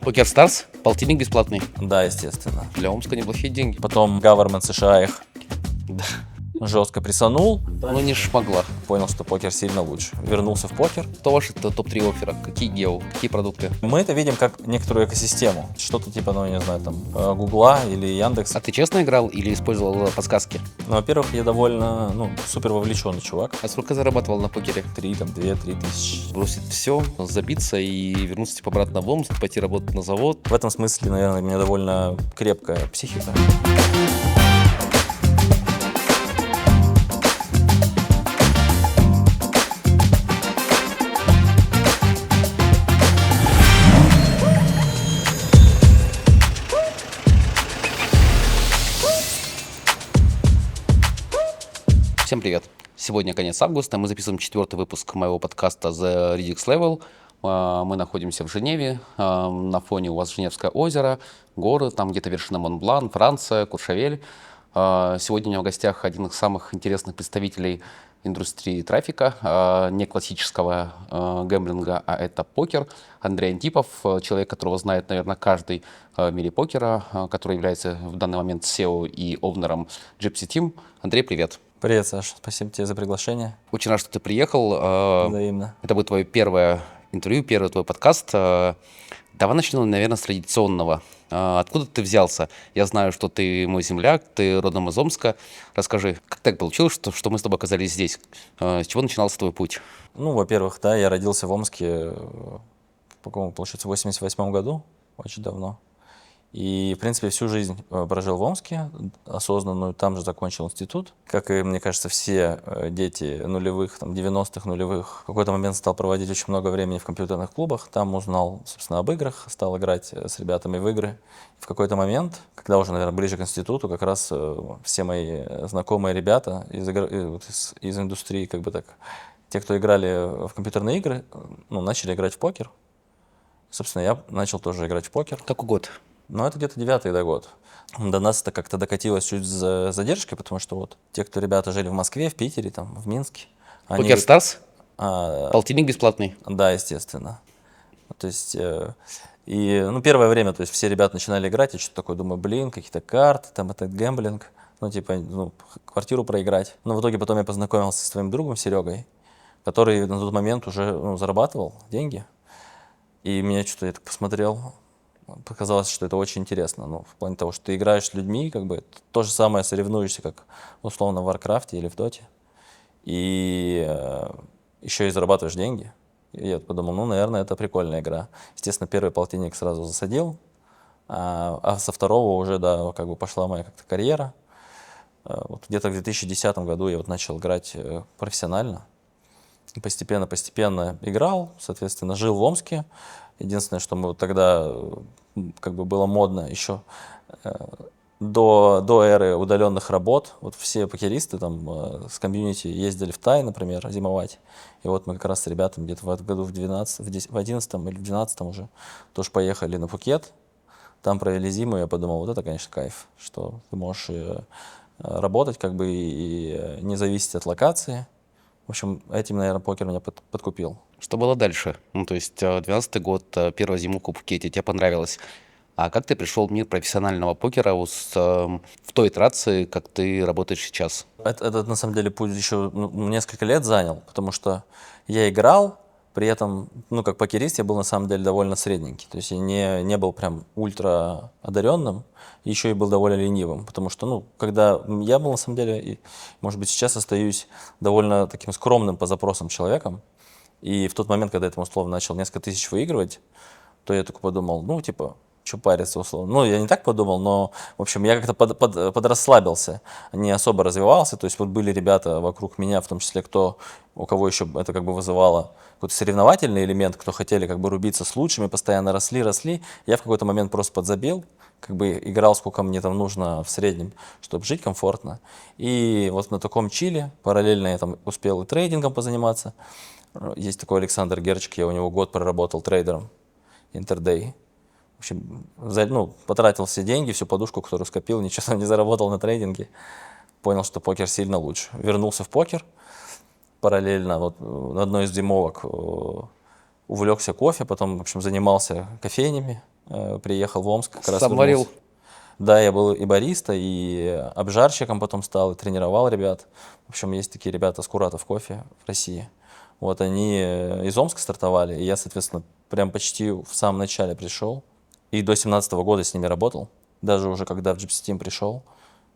Покер Старс, полтинник бесплатный. Да, естественно. Для Омска неплохие деньги. Потом government США их Да. жестко присанул. Ну не шмогла. Понял, что покер сильно лучше. Вернулся в покер. Кто ваши топ-3 оффера? Какие гео? Какие продукты? Мы это видим как некоторую экосистему. Что-то типа, ну, не знаю, там, Гугла или Яндекс. А ты честно играл или использовал подсказки? Ну, во-первых, я довольно, супер вовлеченный чувак. А сколько зарабатывал на покере? 2-3 тысячи. Бросить все, забиться и вернуться типа обратно в Омск, пойти работать на завод. В этом смысле, наверное, у меня довольно крепкая психика. Всем привет! Сегодня конец августа, мы записываем 4-й выпуск моего подкаста The Redux Level. Мы находимся в Женеве, на фоне у вас Женевское озеро, горы, там где-то вершина Монблан, Франция, Куршавель. Сегодня у меня в гостях один из самых интересных представителей индустрии трафика, не классического гэмблинга, а это покер. Андрей Антипов, человек, которого знает, наверное, каждый в мире покера, который является в данный момент SEO и овнером Gypsy Team. Андрей, привет! Привет, Саш. Спасибо тебе за приглашение. Очень рад, что ты приехал. Взаимно. Это будет твое первое интервью, первый твой подкаст. Давай начнем, наверное, с традиционного. Откуда ты взялся? Я знаю, что ты мой земляк, ты родом из Омска. Расскажи, как так получилось, что мы с тобой оказались здесь? С чего начинался твой путь? Ну, во-первых, да, я родился в Омске, получается, в 88 году, очень давно. И, в принципе, всю жизнь прожил в Омске, осознанную, там же закончил институт. Как и, мне кажется, все дети нулевых, там, 90-х, нулевых, в какой-то момент стал проводить очень много времени в компьютерных клубах. Там узнал, собственно, об играх, стал играть с ребятами в игры. И в какой-то момент, когда уже, наверное, ближе к институту, как раз все мои знакомые ребята из индустрии, как бы так, те, кто играли в компьютерные игры, начали играть в покер. Собственно, я начал тоже играть в покер. Какой год? Ну, это где-то 9-й год. До нас это как-то докатилось чуть с задержкой, потому что вот те, кто ребята жили в Москве, в Питере, там, в Минске. Покер Старс? А, Полтинник бесплатный. да, естественно. То есть, первое время, то есть все ребята начинали играть, я что-то такое думаю, блин, какие-то карты, там, это гэмблинг, квартиру проиграть. Но в итоге потом я познакомился со своим другом Серегой, который на тот момент уже зарабатывал деньги. И меня что-то, я так посмотрел, показалось, что это очень интересно. В плане того, что ты играешь с людьми, как бы то же самое соревнуешься, как условно в Варкрафте или в Доте. И еще и зарабатываешь деньги. И я подумал, наверное, это прикольная игра. Естественно, первый полтинник сразу засадил, а со второго уже, да, как бы пошла моя как-то карьера. Вот где-то в 2010 году я вот начал играть профессионально. Постепенно играл, соответственно, жил в Омске. Единственное, что мы вот тогда как бы было модно еще до эры удаленных работ. Вот все покеристы там с комьюнити ездили в Тай, например, зимовать. И вот мы как раз с ребятами где-то в году в 11 или в 12 уже тоже поехали на Пхукет. Там провели зиму, и я подумал, вот это, конечно, кайф, что ты можешь работать как бы и не зависеть от локации. В общем, этим, наверное, покер меня подкупил. Что было дальше? 12-й год, первая зимовка в Пхукете, тебе понравилось. А как ты пришел в мир профессионального покера в той итерации, как ты работаешь сейчас? Это на самом деле путь еще несколько лет занял, потому что я играл, при этом, как покерист я был на самом деле довольно средненький. То есть я не был прям ультра одаренным, еще и был довольно ленивым, потому что, когда я был на самом деле, и, может быть, сейчас остаюсь довольно таким скромным по запросам человеком, и в тот момент, когда я там условно начал несколько тысяч выигрывать, то я только подумал, что париться условно. Я не так подумал, но, в общем, я как-то подрасслабился, не особо развивался. То есть вот были ребята вокруг меня, в том числе у кого еще это как бы вызывало какой-то соревновательный элемент, кто хотели как бы рубиться с лучшими, постоянно росли. Я в какой-то момент просто подзабил, как бы играл, сколько мне там нужно в среднем, чтобы жить комфортно. И вот на таком чиле параллельно я там успел и трейдингом позаниматься. Есть такой Александр Герчик, я у него год проработал трейдером, интердей. В общем, потратил все деньги, всю подушку, которую скопил, ничего не заработал на трейдинге. Понял, что покер сильно лучше. Вернулся в покер. Параллельно на одной из зимовок увлекся кофе, потом, в общем, занимался кофейнями. приехал в Омск. Как раз Сам варил? вернулся. Да, я был и бариста, и обжарщиком потом стал, и тренировал ребят. В общем, есть такие ребята с Куратов кофе в России. Вот они из Омска стартовали, и я, соответственно, прям почти в самом начале пришел. И до 17 года с ними работал. Даже уже когда в Gypsy Team пришел,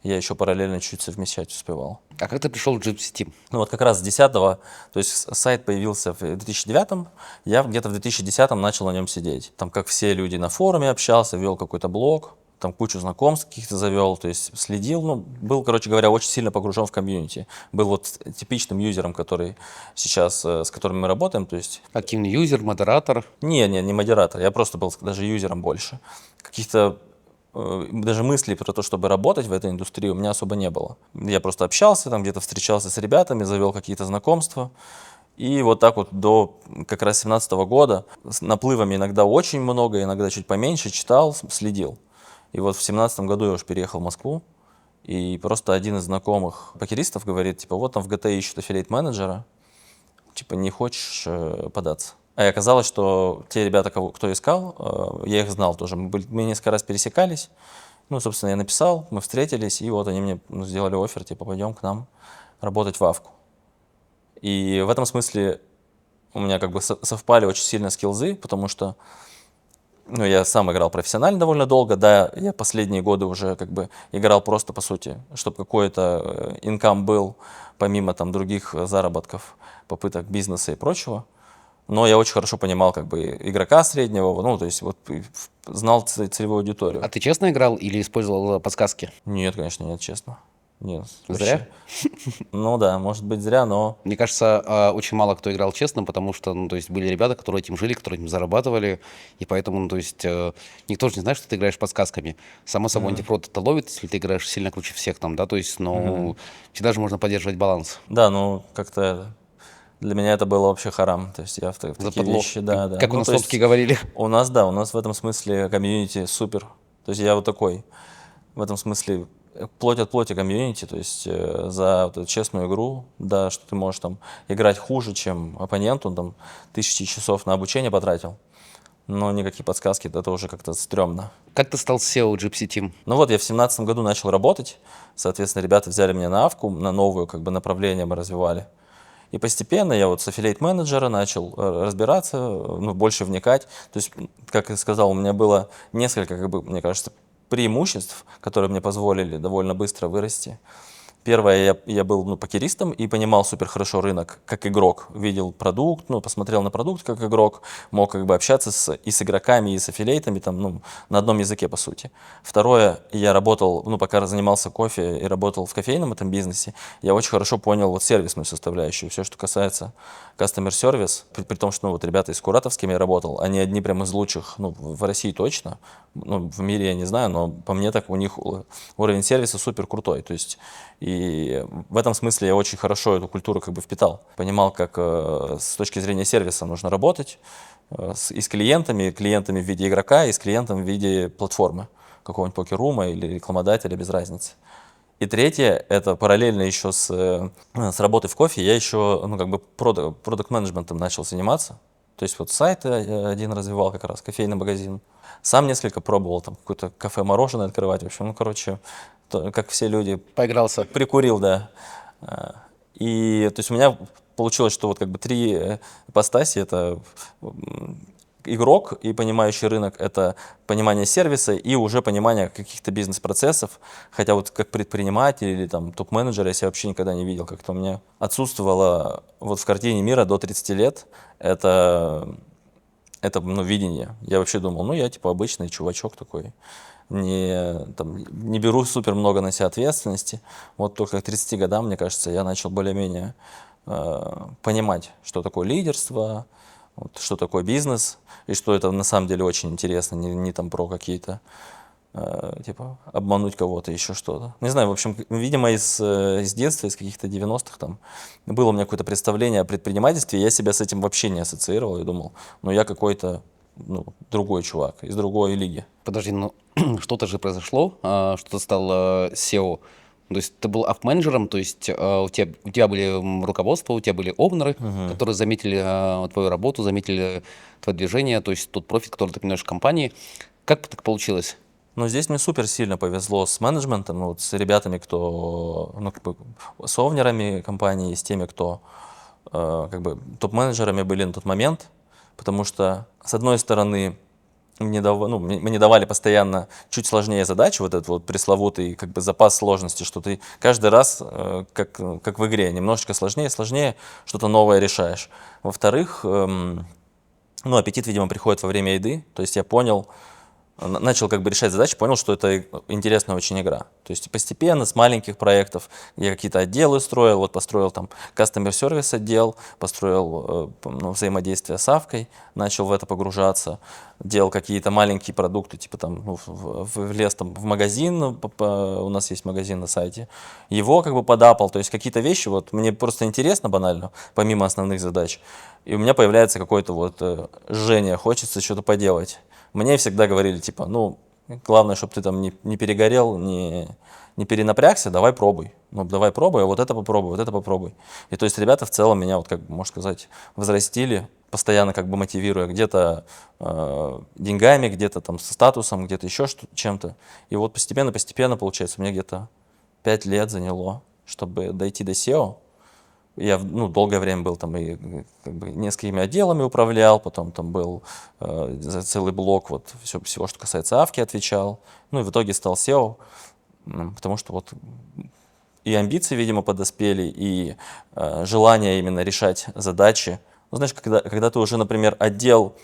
я еще параллельно чуть совмещать успевал. А как ты пришел в Gypsy Team? Ну вот как раз с 10-го, то есть сайт появился в 2009-м, я где-то в 2010-м начал на нем сидеть. Там как все люди на форуме общался, вел какой-то блог, там кучу знакомств каких-то завел, то есть следил, ну, был, короче говоря, очень сильно погружен в комьюнити. Был вот типичным юзером, который сейчас, с которым мы работаем, то есть... Активный юзер, модератор? Не модератор, я просто был даже юзером больше. Каких-то даже мыслей про то, чтобы работать в этой индустрии, у меня особо не было. Я просто общался, там где-то встречался с ребятами, завел какие-то знакомства. И вот так вот до как раз 17 года с наплывами иногда очень много, иногда чуть поменьше, читал, следил. И вот в 17 году я уже переехал в Москву, и просто один из знакомых покеристов говорит, типа, вот там в ГТ ищут аффилиейт-менеджера, типа, не хочешь податься? А и оказалось, что те ребята, кто искал, я их знал тоже. Мы несколько раз пересекались. Ну, собственно, я написал, мы встретились, и вот они мне сделали оффер, типа, пойдем к нам работать в Авку. И в этом смысле у меня как бы совпали очень сильно скиллзы, потому что ну, я сам играл профессионально довольно долго, да, я последние годы уже как бы играл просто, по сути, чтобы какой-то инкам был, помимо там других заработков, попыток бизнеса и прочего. Но я очень хорошо понимал как бы игрока среднего, ну, то есть вот знал целевую аудиторию. А ты честно играл или использовал подсказки? Нет, конечно, нет, честно. Нет. Зря? Ну да, может быть зря, но... Мне кажется, очень мало кто играл честно, потому что, ну, то есть были ребята, которые этим жили, которые этим зарабатывали, и поэтому, ну, то есть никто же не знает, что ты играешь подсказками. Само собой, антифрод это ловит, если ты играешь сильно круче всех там, да, то есть, ну, всегда же можно поддерживать баланс. Да, ну, как-то для меня это было вообще харам. То есть я в такие Западло, вещи, да. как у Ну, нас то в есть Омске говорили. у нас, да, у нас в этом смысле комьюнити супер. То есть я вот такой, в этом смысле плоть от плоти комьюнити, то есть за вот эту честную игру, да, что ты можешь там играть хуже, чем оппонент, он там 1000 часов на обучение потратил, но никакие подсказки, это уже как-то стрёмно. Как ты стал SEO Gypsy Team? Ну вот я в 2017 году начал работать, соответственно, ребята взяли меня на Авку, на новое как бы направление мы развивали. И постепенно я вот с аффилиейт-менеджера начал разбираться, ну, больше вникать. То есть, как я сказал, у меня было несколько, как бы, мне кажется, преимуществ, которые мне позволили довольно быстро вырасти. Первое, я был покеристом и понимал супер хорошо рынок как игрок. Видел продукт, ну, посмотрел на продукт как игрок, мог как бы общаться и с игроками, и с аффилиейтами там, ну, на одном языке, по сути. Второе, я работал, ну, пока занимался кофе и работал в кофейном этом бизнесе, я очень хорошо понял вот сервисную составляющую, все, что касается customer service, при том, что ну, вот ребята из Куратов, с кем я работал, они одни прям из лучших, ну, в России точно, ну, в мире я не знаю, но по мне так у них уровень сервиса супер крутой, то есть и в этом смысле я очень хорошо эту культуру как бы впитал. Понимал, как с точки зрения сервиса нужно работать и с клиентами в виде игрока, и с клиентом в виде платформы, какого-нибудь покер-рума или рекламодателя, без разницы. И третье, это параллельно еще с работой в кофе, я еще ну, как бы продакт-менеджментом начал заниматься. То есть вот сайт один развивал как раз, кофейный магазин. Сам несколько пробовал, там какое-то кафе-мороженое открывать. В общем, ну, короче, как все люди. Поигрался. Прикурил, да. И то есть у меня получилось, что вот как бы 3 ипостаси. Это игрок и понимающий рынок, это понимание сервиса и уже понимание каких-то бизнес-процессов. Хотя вот как предприниматель или там топ-менеджер я себя вообще никогда не видел. Как-то у меня отсутствовало вот в картине мира до 30 лет это ну, видение. Я вообще думал, ну я типа обычный чувачок такой. Не беру супер много на себя ответственности. Вот только к 30 годам, мне кажется, я начал более-менее понимать, что такое лидерство, вот, что такое бизнес, и что это на самом деле очень интересно, не там про какие-то, типа, обмануть кого-то, еще что-то. Не знаю, в общем, видимо, из детства, из каких-то 90-х там, было у меня какое-то представление о предпринимательстве, и я себя с этим вообще не ассоциировал, и думал, ну, я какой-то, ну, другой чувак, из другой лиги. Подожди, ну что-то же произошло, что ты стал SEO. То есть ты был ап-менеджером, то есть у тебя были руководство, у тебя были овнеры, которые заметили твою работу, заметили твое движение, то есть тот профит, который ты приносишь в компании. Как так получилось? Но здесь мне супер сильно повезло с менеджментом, ну, вот с ребятами, кто, ну, как бы, с овнерами компании, и с теми, кто, как бы, топ-менеджерами были на тот момент, потому что, с одной стороны, мне давали постоянно чуть сложнее задачи, вот этот вот пресловутый, как бы, запас сложности, что ты каждый раз, как в игре, немножечко сложнее, сложнее, что-то новое решаешь. Во-вторых, ну, аппетит, видимо, приходит во время еды, то есть я понял, начал как бы решать задачи, понял, что это интересная очень игра. То есть постепенно, с маленьких проектов, я какие-то отделы строил, вот построил там customer service отдел, построил ну, взаимодействие с Авкой, начал в это погружаться, делал какие-то маленькие продукты, типа там ну, влез там в магазин, ну, у нас есть магазин на сайте, его как бы подапал, то есть какие-то вещи, вот мне просто интересно банально, помимо основных задач, и у меня появляется какое-то вот жжение, хочется что-то поделать. Мне всегда говорили, типа, ну, главное, чтобы ты там не перегорел, не перенапрягся, давай пробуй. Ну, давай пробуй, а вот это попробуй, вот это попробуй. И то есть ребята в целом меня, вот как бы, можно сказать, взрастили, постоянно как бы мотивируя где-то деньгами, где-то там статусом, где-то еще чем-то. И вот постепенно, получается, мне где-то 5 лет заняло, чтобы дойти до SEO. Я ну, долгое время был там и как бы, несколькими отделами управлял, потом там был за целый блок вот всего, что касается Авки, отвечал. Ну и в итоге стал SEO, потому что вот и амбиции, видимо, подоспели, и желание именно решать задачи. Ну, знаешь, когда ты уже, например, отдел,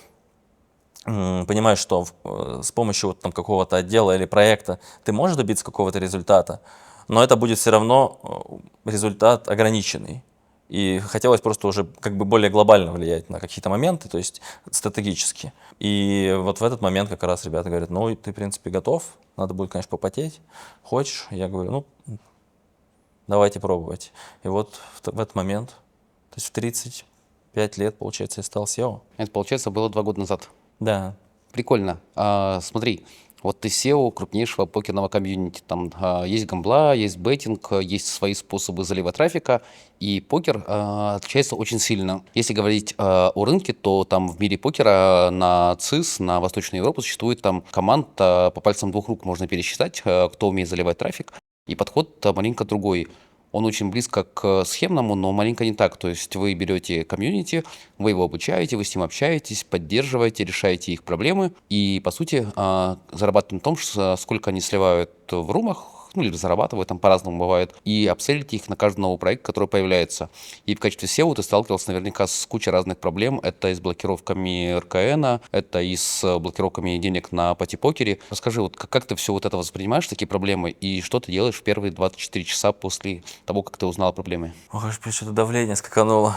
понимаешь, что с помощью вот, там, какого-то отдела или проекта ты можешь добиться какого-то результата, но это будет все равно результат ограниченный. И хотелось просто уже как бы более глобально влиять на какие-то моменты, то есть стратегически. И вот в этот момент как раз ребята говорят, ну, ты, в принципе, готов, надо будет, конечно, попотеть. Хочешь? Я говорю, ну, давайте пробовать. И вот в этот момент, то есть в 35 лет, получается, я стал SEO. Это, получается, было 2 года назад. Да. Прикольно. Смотри, вот ты SEO крупнейшего покерного комьюнити. Там есть гамбла, есть беттинг, есть свои способы залива трафика, и покер отличается очень сильно. Если говорить о рынке, то там в мире покера на ЦИС, на Восточную Европу существует там команд по пальцам 2 рук можно пересчитать, кто умеет заливать трафик, и подход маленько другой. Он очень близко к схемному, но маленько не так. То есть вы берете комьюнити, вы его обучаете, вы с ним общаетесь, поддерживаете, решаете их проблемы. И, по сути, зарабатываете на том, сколько они сливают в румах, ну, или зарабатывают, там по-разному бывает, и апселите их на каждый новый проект, который появляется. И в качестве SEO ты сталкивался наверняка с кучей разных проблем. Это и с блокировками РКН, это и с блокировками денег на пати-покере. Расскажи, вот как ты все вот это воспринимаешь, такие проблемы, и что ты делаешь в первые 24 часа после того, как ты узнал о проблеме? Ох, аж что-то давление скакануло,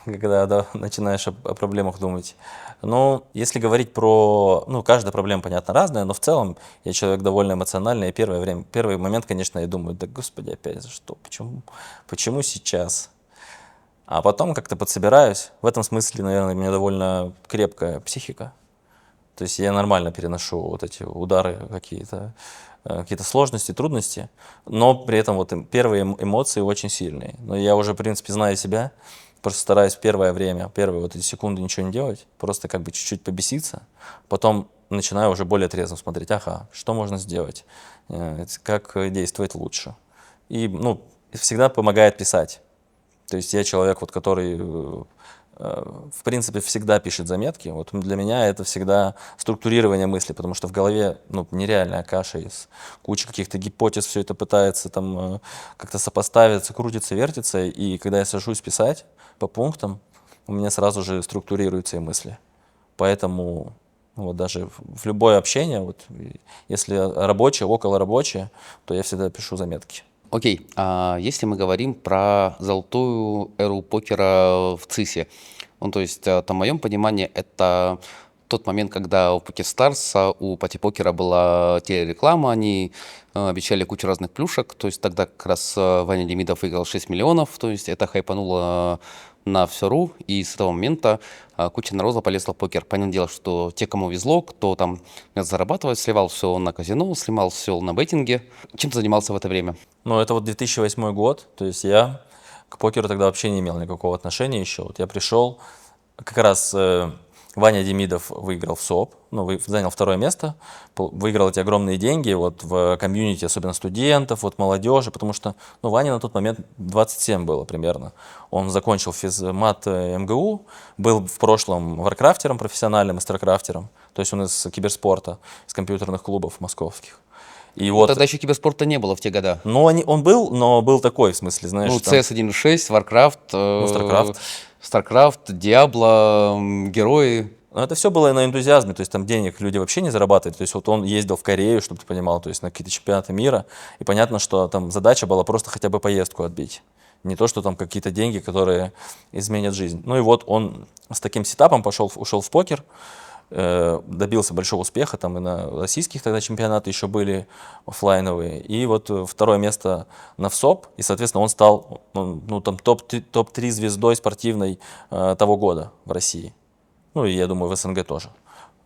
когда да, начинаешь о проблемах думать. Ну, если говорить про... Ну, каждая проблема, понятно, разная, но в целом я человек довольно эмоциональный, и первый момент, конечно, я думаю, да господи, опять за что? Почему сейчас? А потом как-то подсобираюсь. В этом смысле, наверное, у меня довольно крепкая психика. То есть я нормально переношу вот эти удары, какие-то сложности, трудности, но при этом вот первые эмоции очень сильные. Но я уже, в принципе, знаю себя, просто стараюсь в первое время, первые вот эти секунды ничего не делать, просто как бы чуть-чуть побеситься, потом начинаю уже более трезво смотреть, ага, что можно сделать, как действовать лучше. И, ну, всегда помогает писать. То есть я человек, вот, который в принципе, всегда пишет заметки. Вот для меня это всегда структурирование мысли, потому что в голове ну, нереальная каша из кучи каких-то гипотез, все это пытается там как-то сопоставиться, крутится, вертится. И когда я сажусь писать по пунктам, у меня сразу же структурируются и мысли. Поэтому ну, вот даже в любое общение, вот, если рабочее, около рабочее, то я всегда пишу заметки. Окей, если мы говорим про золотую эру покера в ЦИСе, ну, то есть, там, в моем понимании, это тот момент, когда у PokerStars, у пати-покера была телереклама, они обещали кучу разных плюшек, то есть тогда как раз Ваня Демидов выиграл 6 миллионов, то есть это хайпануло на всю.ру, и с этого момента куча народа полезла в покер. Понятное дело, что те, кому везло, кто там зарабатывает, сливал все на казино, сливал все на беттинге. Чем ты занимался в это время? Ну, это вот 2008 год, то есть я к покеру тогда вообще не имел никакого отношения еще. Вот я пришел, как раз Ваня Демидов выиграл в СОП, ну, занял второе место, выиграл эти огромные деньги вот в комьюнити, особенно студентов, вот молодежи, потому что, ну, Ване на тот момент 27 было примерно. Он закончил физмат МГУ, был в прошлом варкрафтером профессиональным, и старкрафтером, то есть он из киберспорта, из компьютерных клубов московских. И вот, Тогда еще киберспорта не было в те года. ну, он был, но был такой, в смысле, знаешь, Ну, там, CS 1.6, Warcraft, ну, StarCraft. StarCraft, Diablo, Герои. Но это все было на энтузиазме, то есть там денег люди вообще не зарабатывают. То есть вот он ездил в Корею, чтобы ты понимал, то есть на какие-то чемпионаты мира, и понятно, что там задача была просто хотя бы поездку отбить. Не то, что там какие-то деньги, которые изменят жизнь. Ну и вот он с таким сетапом ушел в покер, добился большого успеха, там и на российских тогда чемпионаты еще были оффлайновые, и вот второе место на ВСОП, и, соответственно, он стал ну, там топ-3 звездой спортивной того года в России. Ну, и я думаю, в СНГ тоже.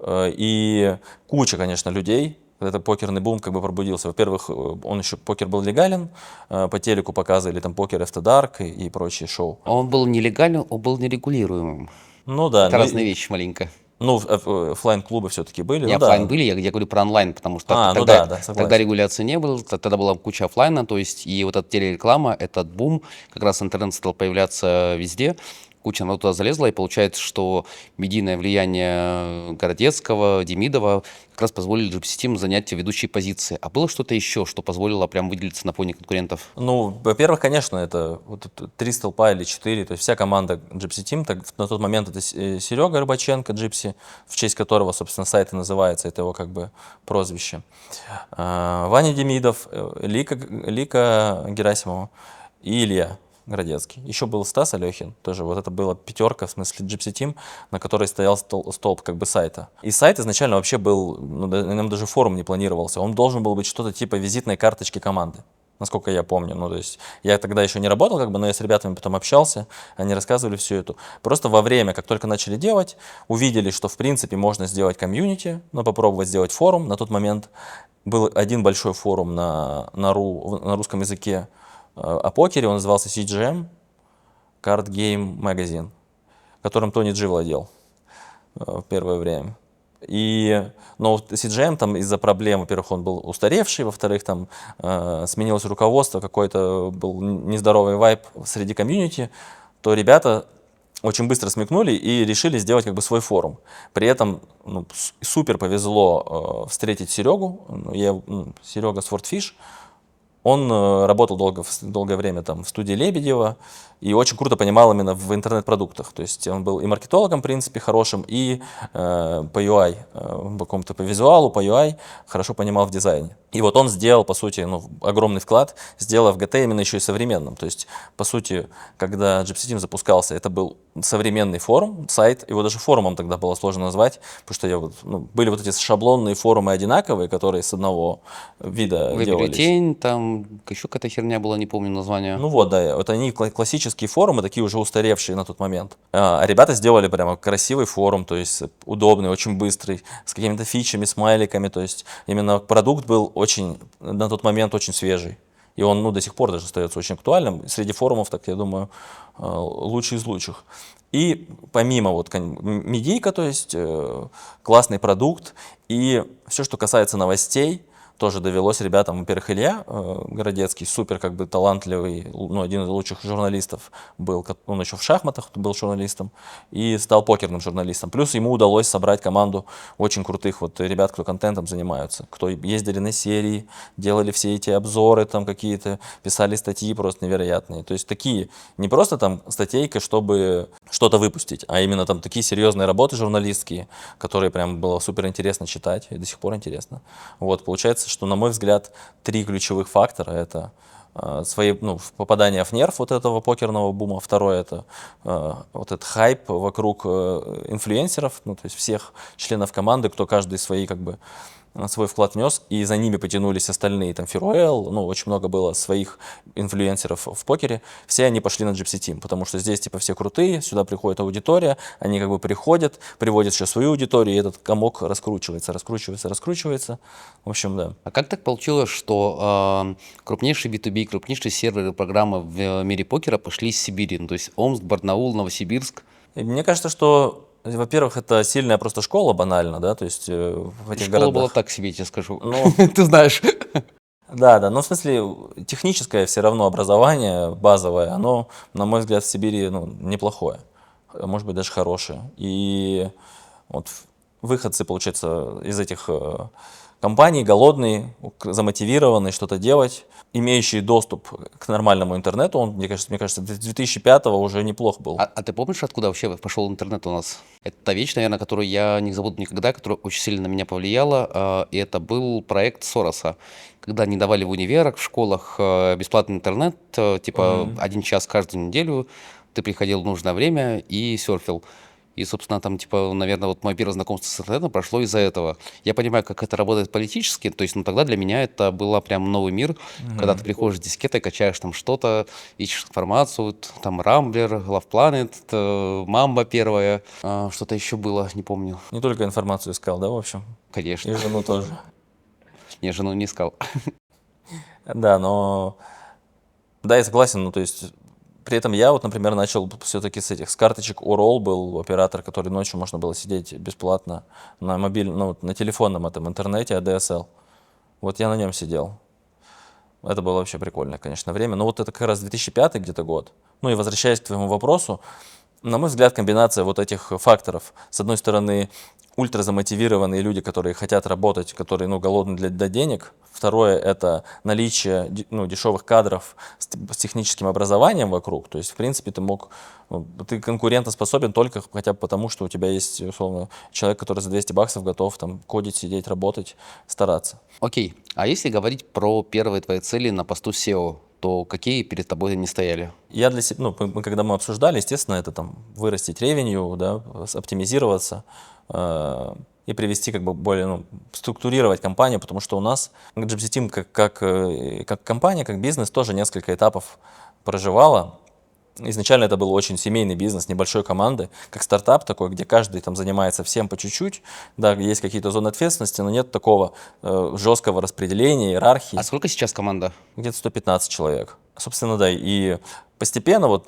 И куча, конечно, людей, когда покерный бум как бы пробудился. Во-первых, он еще, покер был легален, по телеку показывали там покер After Dark и прочие шоу. А он был нелегальным, он был нерегулируемым. Ну да. Это разные вещи маленько. Ну, оффлайн-клубы все-таки были. Не Ну оффлайн да. были, я говорю про онлайн, потому что Ну тогда, да, согласен. тогда регуляции не было, тогда была куча оффлайна, то есть и вот эта телереклама, этот бум, как раз интернет стал появляться везде, куча народу туда залезла, и получается, что медийное влияние Городецкого, Демидова как раз позволили Gypsy Team занять ведущие позиции. А было что-то еще, что позволило прям выделиться на фоне конкурентов? Ну, во-первых, конечно, это вот 3 столпа или 4, то есть вся команда Gypsy Team, на тот момент это Серега Рыбаченко, Gypsy, в честь которого, собственно, сайт и называется, это его как бы прозвище. Ваня Демидов, Лика Герасимова и Илья Городецкий. Еще был Стас Алехин, тоже вот это была пятерка, в смысле Gypsy Team, на которой стоял столб как бы сайта. И сайт изначально вообще был, ну, нам даже форум не планировался, он должен был быть что-то типа визитной карточки команды. Насколько я помню, ну то есть я тогда еще не работал, как бы, но я с ребятами потом общался, они рассказывали всю эту. Просто во время, как только начали делать, увидели, что в принципе можно сделать комьюнити, но попробовать сделать форум. На тот момент был один большой форум на русском языке о покере, он назывался CGM, Card Game Magazine, которым Тони Джи владел в первое время. Но CGM там из-за проблем, во-первых, он был устаревший, во-вторых, там сменилось руководство, какой-то был нездоровый вайб среди комьюнити, то ребята очень быстро смекнули и решили сделать как бы свой форум. При этом супер повезло встретить Серегу, Серега Swordfish. Он работал долгое время там в студии Лебедева и очень круто понимал именно в интернет-продуктах. То есть он был и маркетологом, в принципе, хорошим, и по UI, по какому-то по визуалу, по UI хорошо понимал в дизайне. И вот он сделал, по сути, огромный вклад, сделав ГТ именно еще и современным. То есть, по сути, когда Gypsy Team запускался, это был современный форум, сайт, его даже форумом тогда было сложно назвать, потому что были вот эти шаблонные форумы одинаковые, которые с одного вида Выбери делались. тень, там еще какая-то херня была, не помню название. Ну вот, да, вот они классические форумы, такие уже устаревшие на тот момент. А ребята сделали прямо красивый форум, то есть удобный, очень быстрый, с какими-то фичами, смайликами, то есть именно продукт был очень, на тот момент очень свежий. И он, до сих пор даже остается очень актуальным. Среди форумов, так я думаю, лучший из лучших. И помимо медийка, то есть классный продукт, и все, что касается новостей, тоже довелось ребятам, во-первых, Илья Городецкий, супер как бы талантливый, один из лучших журналистов был, он еще в шахматах был журналистом и стал покерным журналистом. Плюс ему удалось собрать команду очень крутых ребят, кто контентом занимаются, кто ездили на серии, делали все эти обзоры там какие-то, писали статьи просто невероятные. То есть такие, не просто там статейка, чтобы что-то выпустить, а именно там такие серьезные работы журналистские, которые прям было супер интересно читать, и до сих пор интересно. Вот, получается, что, на мой взгляд, 3 ключевых фактора — это попадание в нерв вот этого покерного бума, второе — это вот этот хайп вокруг инфлюенсеров, то есть всех членов команды, кто каждый свой вклад внес, и за ними потянулись остальные, там, Фируэл, очень много было своих инфлюенсеров в покере, все они пошли на Gypsy Team, потому что здесь, все крутые, сюда приходит аудитория, они приходят, приводят еще свою аудиторию, и этот комок раскручивается. В общем, да. А как так получилось, что крупнейшие B2B, крупнейшие серверы программы в мире покера пошли из Сибири, то есть Омск, Барнаул, Новосибирск? И мне кажется, что во-первых, это сильная просто школа банально, да, то есть в этих Школа была городах. так себе, я тебе скажу. Ну, Ты знаешь. да, да, но в смысле техническое все равно образование базовое, оно, на мой взгляд, в Сибири, ну, неплохое, может быть, даже хорошее. И вот выходцы, получается, из этих компаний, голодные, замотивированные что-то делать, имеющие доступ к нормальному интернету, он, мне кажется, с 2005 уже неплох был. А ты помнишь, откуда вообще пошел интернет у нас? Это та вещь, наверное, которую я не забуду никогда, которая очень сильно на меня повлияла. И это был проект Сороса. Когда они давали в универах, в школах бесплатный интернет, типа Мгм. 1 час каждую неделю, ты приходил в нужное время и серфил. И, собственно, там, типа, наверное, вот мое первое знакомство с интернетом прошло из-за этого. Я понимаю, как это работает политически, то есть, ну, тогда для меня это было прям новый мир, когда ты Мгм. приходишь с дискетой, качаешь там что-то, ищешь информацию, там Рамблер, Love Planet, Мамба первая, что-то еще было, не помню, Не только информацию искал, да, в общем, и конечно. жену тоже. Я жену не искал. Да, но да, я согласен, ну, то есть при этом я вот, например, начал все-таки с карточек Урол был оператор, который ночью можно было сидеть бесплатно на мобильном, ну, вот на телефонном этом интернете, ADSL. Вот я на нем сидел. Это было вообще прикольное, конечно, время. Но вот это как раз 2005 где-то год. Ну и возвращаясь к твоему вопросу, на мой взгляд, комбинация вот этих факторов. С одной стороны, ультразамотивированные люди, которые хотят работать, которые, ну, голодны для денег. Второе – это наличие, ну, дешевых кадров с техническим образованием вокруг. То есть, в принципе, ты конкурентоспособен только хотя бы потому, что у тебя есть, условно, человек, который за 200 баксов готов там кодить, сидеть, работать, стараться. Окей, а если говорить про первые твои цели на посту SEO, то какие перед тобой они стояли? Я для себя, ну, когда мы обсуждали, естественно, это там вырастить ревенью, да, оптимизироваться и привести как бы более, ну, структурировать компанию, потому что у нас Gypsy Team как компания, как бизнес тоже несколько этапов проживала. Изначально это был очень семейный бизнес, небольшой команды, как стартап такой, где каждый там занимается всем по чуть-чуть. Да, есть какие-то зоны ответственности, но нет такого жесткого распределения, А иерархии. сколько сейчас команда? Где-то 115 человек. Собственно, да, и постепенно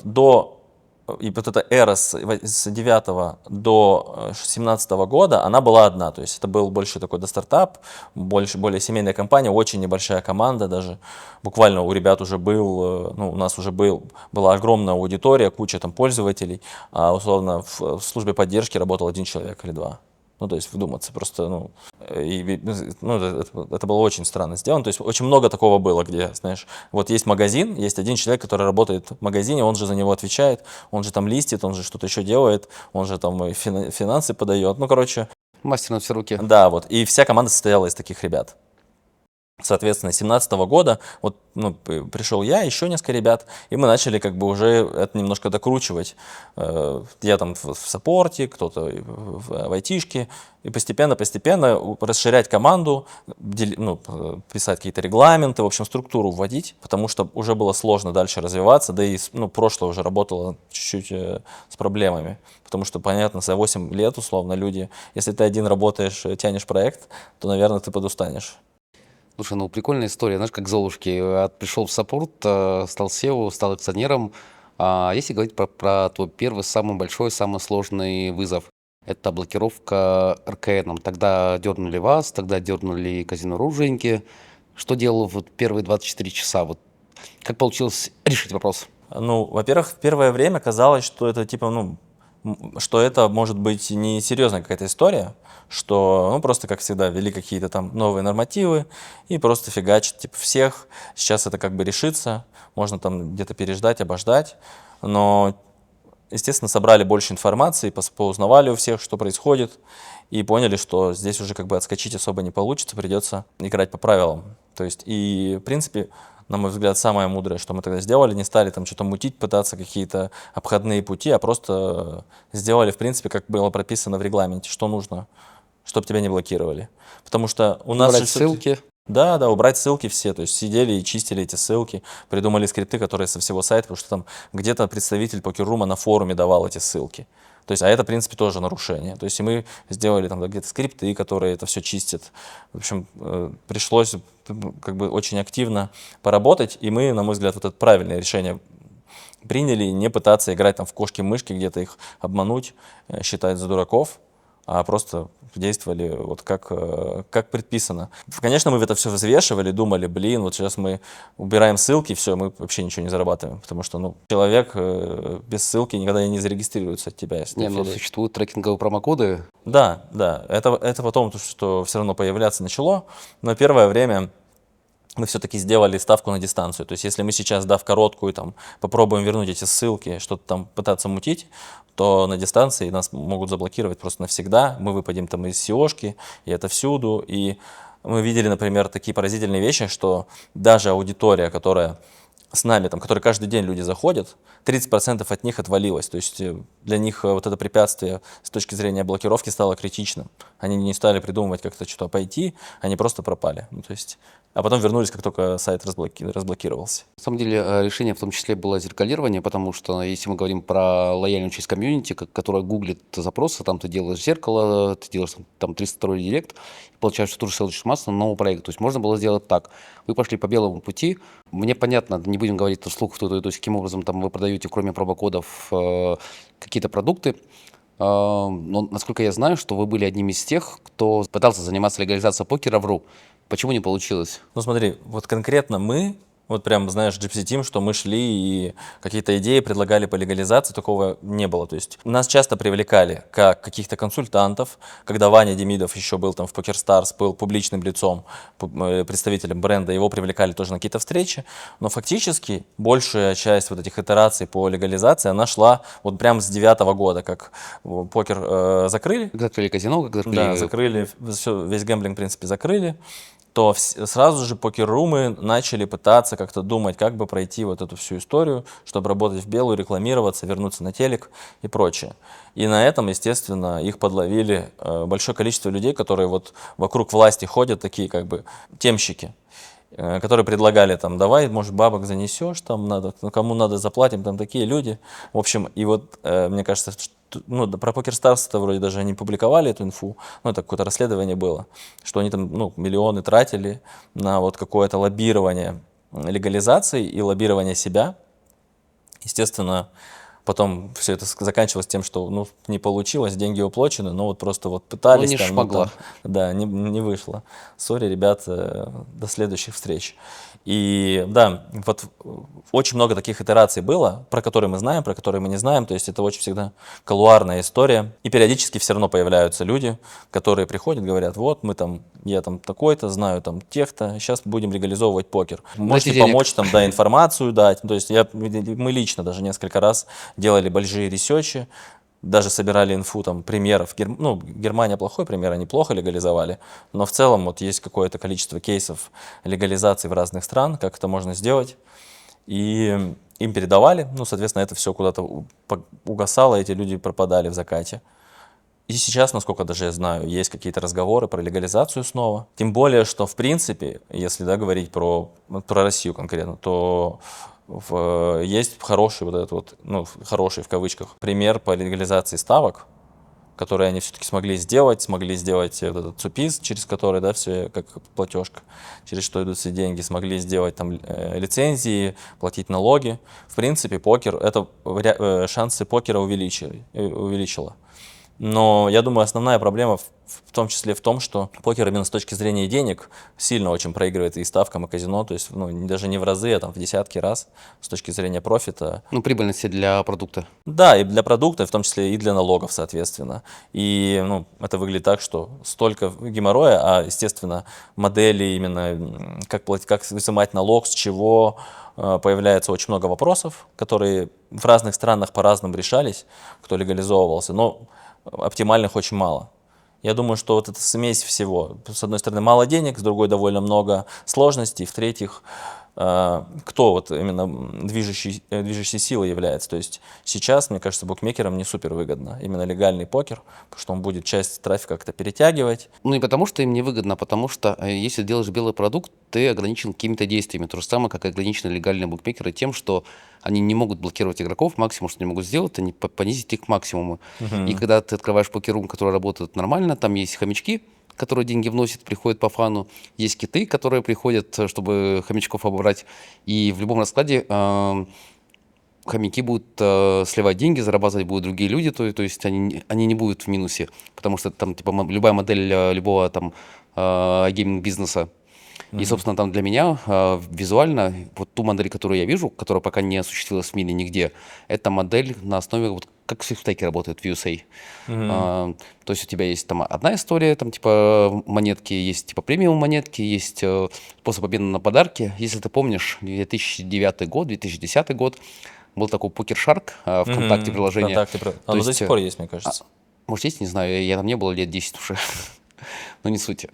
и вот эта эра с 9 до 17 года, она была одна, то есть это был больше такой стартап, более семейная компания, очень небольшая команда даже, буквально у ребят уже ну, у нас уже была огромная аудитория, куча там пользователей, а условно в службе поддержки работал один человек или два. Ну, то есть вдуматься, просто, ну, ну, это было очень странно сделано. То есть очень много такого было, где, знаешь, вот есть магазин, есть один человек, который работает в магазине, он же за него отвечает, он же там листит, он же что-то еще делает, он же там и финансы подает. Ну, короче, Мастер на все руки. да, вот. И вся команда состояла из таких ребят. Соответственно, 2017 года вот, ну, пришел я, еще несколько ребят, и мы начали как бы уже это немножко докручивать. Я там в саппорте, кто-то в айтишке, и постепенно расширять команду, ну, писать какие-то регламенты, в общем, структуру вводить, потому что уже было сложно дальше развиваться, да и, ну, прошлое уже работало чуть-чуть с проблемами. Потому что, понятно, за 8 лет, условно, люди, если ты один работаешь, тянешь проект, то, наверное, ты подустанешь. Слушай, ну прикольная история, знаешь, как Золушки. Пришел в саппорт, стал SEO, стал акционером. А если говорить про твой первый, самый большой, самый сложный вызов, это блокировка РКНом. Тогда дернули вас, тогда дернули казино Ружейники. Что делал вот первые 24 часа? Вот как получилось решить вопрос? Ну, во-первых, в первое время казалось, что это типа, ну, что это может быть не серьезная какая-то история, что, ну, просто, как всегда, ввели какие-то там новые нормативы и просто фигачат, типа, всех. Сейчас это как бы решится, можно там где-то переждать, обождать, но, естественно, собрали больше информации, поузнавали у всех, что происходит, и поняли, что здесь уже как бы отскочить особо не получится, придется играть по правилам. То есть, и, в принципе, на мой взгляд, самое мудрое, что мы тогда сделали, не стали там что-то мутить, пытаться какие-то обходные пути, а просто сделали, в принципе, как было прописано в регламенте, что нужно, чтобы тебя не блокировали. Потому что у нас же Убрать все-таки... ссылки. Да, да, убрать ссылки все, то есть сидели и чистили эти ссылки, придумали скрипты, которые со всего сайта, потому что там где-то представитель покеррума на форуме давал эти ссылки. То есть, а это, в принципе, тоже нарушение. То есть, и мы сделали там где-то скрипты, которые это все чистят. В общем, пришлось как бы очень активно поработать, и мы, на мой взгляд, вот это правильное решение приняли не пытаться играть там в кошки-мышки, где-то их обмануть, считать за дураков, а просто действовали вот как предписано. Конечно, мы это все взвешивали, думали, блин, вот сейчас мы убираем ссылки, все, мы вообще ничего не зарабатываем, потому что, ну, человек без ссылки никогда не зарегистрируется от тебя. Если Не, ты но affiliate. существуют трекинговые промокоды. Да, это потом, то, что все равно появляться начало, но первое время мы все-таки сделали ставку на дистанцию. То есть, если мы сейчас, дав короткую, там, попробуем вернуть эти ссылки, что-то там пытаться мутить, то на дистанции нас могут заблокировать просто навсегда. Мы выпадем там из SEO-шки, и это всюду. И мы видели, например, такие поразительные вещи, что даже аудитория, которая с нами, там, которые каждый день люди заходят, 30% от них отвалилось. То есть для них вот это препятствие с точки зрения блокировки стало критичным. Они не стали придумывать как-то что-то пойти, они просто пропали. Ну, то есть, а потом вернулись, как только сайт разблокировался. На самом деле решение в том числе было зеркалирование, потому что если мы говорим про лояльную часть комьюнити, которая гуглит запросы, там ты делаешь зеркало, ты делаешь там 302 директ, и получаешь ту же ссылочную массу на новый проект. То есть можно было сделать так. Вы пошли по белому пути. Мне понятно, не будем говорить вслух, то есть каким образом там вы продаете, кроме промокодов, какие-то продукты. Но насколько я знаю, что вы были одним из тех, кто пытался заниматься легализацией покера в РУ. Почему не получилось? Ну смотри, вот конкретно мы, вот прям, знаешь, Gypsy Team, что мы шли и какие-то идеи предлагали по легализации, такого не было. То есть нас часто привлекали как каких-то консультантов, когда Ваня Демидов еще был там в PokerStars, был публичным лицом, представителем бренда, его привлекали тоже на какие-то встречи, но фактически большая часть вот этих итераций по легализации, она шла вот прям с 9-го года, как покер закрыли. Как закрыли казино, как закрыли... Да, закрыли, весь гэмблинг, в принципе, закрыли, то сразу же покер-румы начали пытаться как-то думать, как бы пройти вот эту всю историю, чтобы работать в белую, рекламироваться, вернуться на телек и прочее. И на этом, естественно, их подловили большое количество людей, которые вот вокруг власти ходят, такие как бы темщики, которые предлагали там, давай, может, бабок занесешь, там надо, ну, кому надо заплатим, там такие люди. В общем, и вот мне кажется, ну, про PokerStars-то вроде даже они публиковали эту инфу, ну, это какое-то расследование было, что они там, ну, миллионы тратили на вот какое-то лоббирование легализации и лоббирование себя. Естественно, потом все это заканчивалось тем, что, ну, не получилось, деньги уплочены, но вот просто вот пытались. Ну, не там, шмогла. да, не вышло. Сори, ребята, до следующих встреч. И да, вот очень много таких итераций было, про которые мы знаем, про которые мы не знаем. То есть это очень всегда колуарная история. И периодически все равно появляются люди, которые приходят, говорят, вот мы там, я там такой-то, знаю там тех-то, сейчас будем легализовывать покер. Можете денег. помочь там, да, информацию дать. То есть мы лично даже несколько раз делали большие ресерчи, даже собирали инфу там примеров. Ну, Германия плохой пример, они плохо легализовали, но в целом вот есть какое-то количество кейсов легализации в разных странах, как это можно сделать. И им передавали, ну, соответственно, это все куда-то угасало, эти люди пропадали в закате. И сейчас, насколько даже я знаю, есть какие-то разговоры про легализацию снова. Тем более, что в принципе, если да, говорить про Россию конкретно, то есть хороший вот этот вот, ну, хороший в кавычках, пример по легализации ставок, которые они все-таки смогли сделать вот этот ЦУПИС, через который, да, все как платежка, через что идут все деньги, смогли сделать там лицензии, платить налоги. В принципе, покер, это шансы покера увеличило. Но я думаю, основная проблема в том числе в том, что покер именно с точки зрения денег сильно очень проигрывает и ставкам, и казино, то есть ну, даже не в разы, а там в десятки раз с точки зрения профита. Ну, прибыльности для продукта. Да, и для продукта, в том числе и для налогов, соответственно. И ну, это выглядит так, что столько геморроя, а, естественно, модели именно, как взимать налог, с чего, появляется очень много вопросов, которые в разных странах по-разному решались, кто легализовывался, но оптимальных очень мало. Я думаю, что вот эта смесь всего, с одной стороны, мало денег, с другой довольно много сложностей, в-третьих, кто вот именно движущей силой является. То есть сейчас, мне кажется, букмекерам не супер выгодно именно легальный покер, потому что он будет часть трафика как-то перетягивать. Ну, не потому что им не выгодно, а потому что если делаешь белый продукт, ты ограничен какими-то действиями. То же самое, как и ограничены легальные букмекеры тем, что они не могут блокировать игроков. Максимум, что они могут сделать, они понизить их к максимуму. И когда ты открываешь покеррум, который работает нормально, там есть хомячки, которые деньги вносят, приходят по фану. Есть киты, которые приходят, чтобы хомячков обобрать. И в любом раскладе хомяки будут сливать деньги, зарабатывать будут другие люди, то есть они не будут в минусе, потому что там типа любая модель любого там гейминг-бизнеса. И, собственно, там для меня визуально вот ту модель, которую я вижу, которая пока не осуществилась в мире нигде, это модель на основе, вот как свифтеки работают в USA. То есть у тебя есть там одна история, там типа монетки, есть типа премиум монетки, есть способ обмена на подарки. Если ты помнишь, 2009 год, 2010 год, был такой Poker Shark ВКонтакте приложение. ВКонтакте. Оно до сих пор есть, мне кажется. Может, есть, не знаю, я там не был лет 10 уже. Но не суть.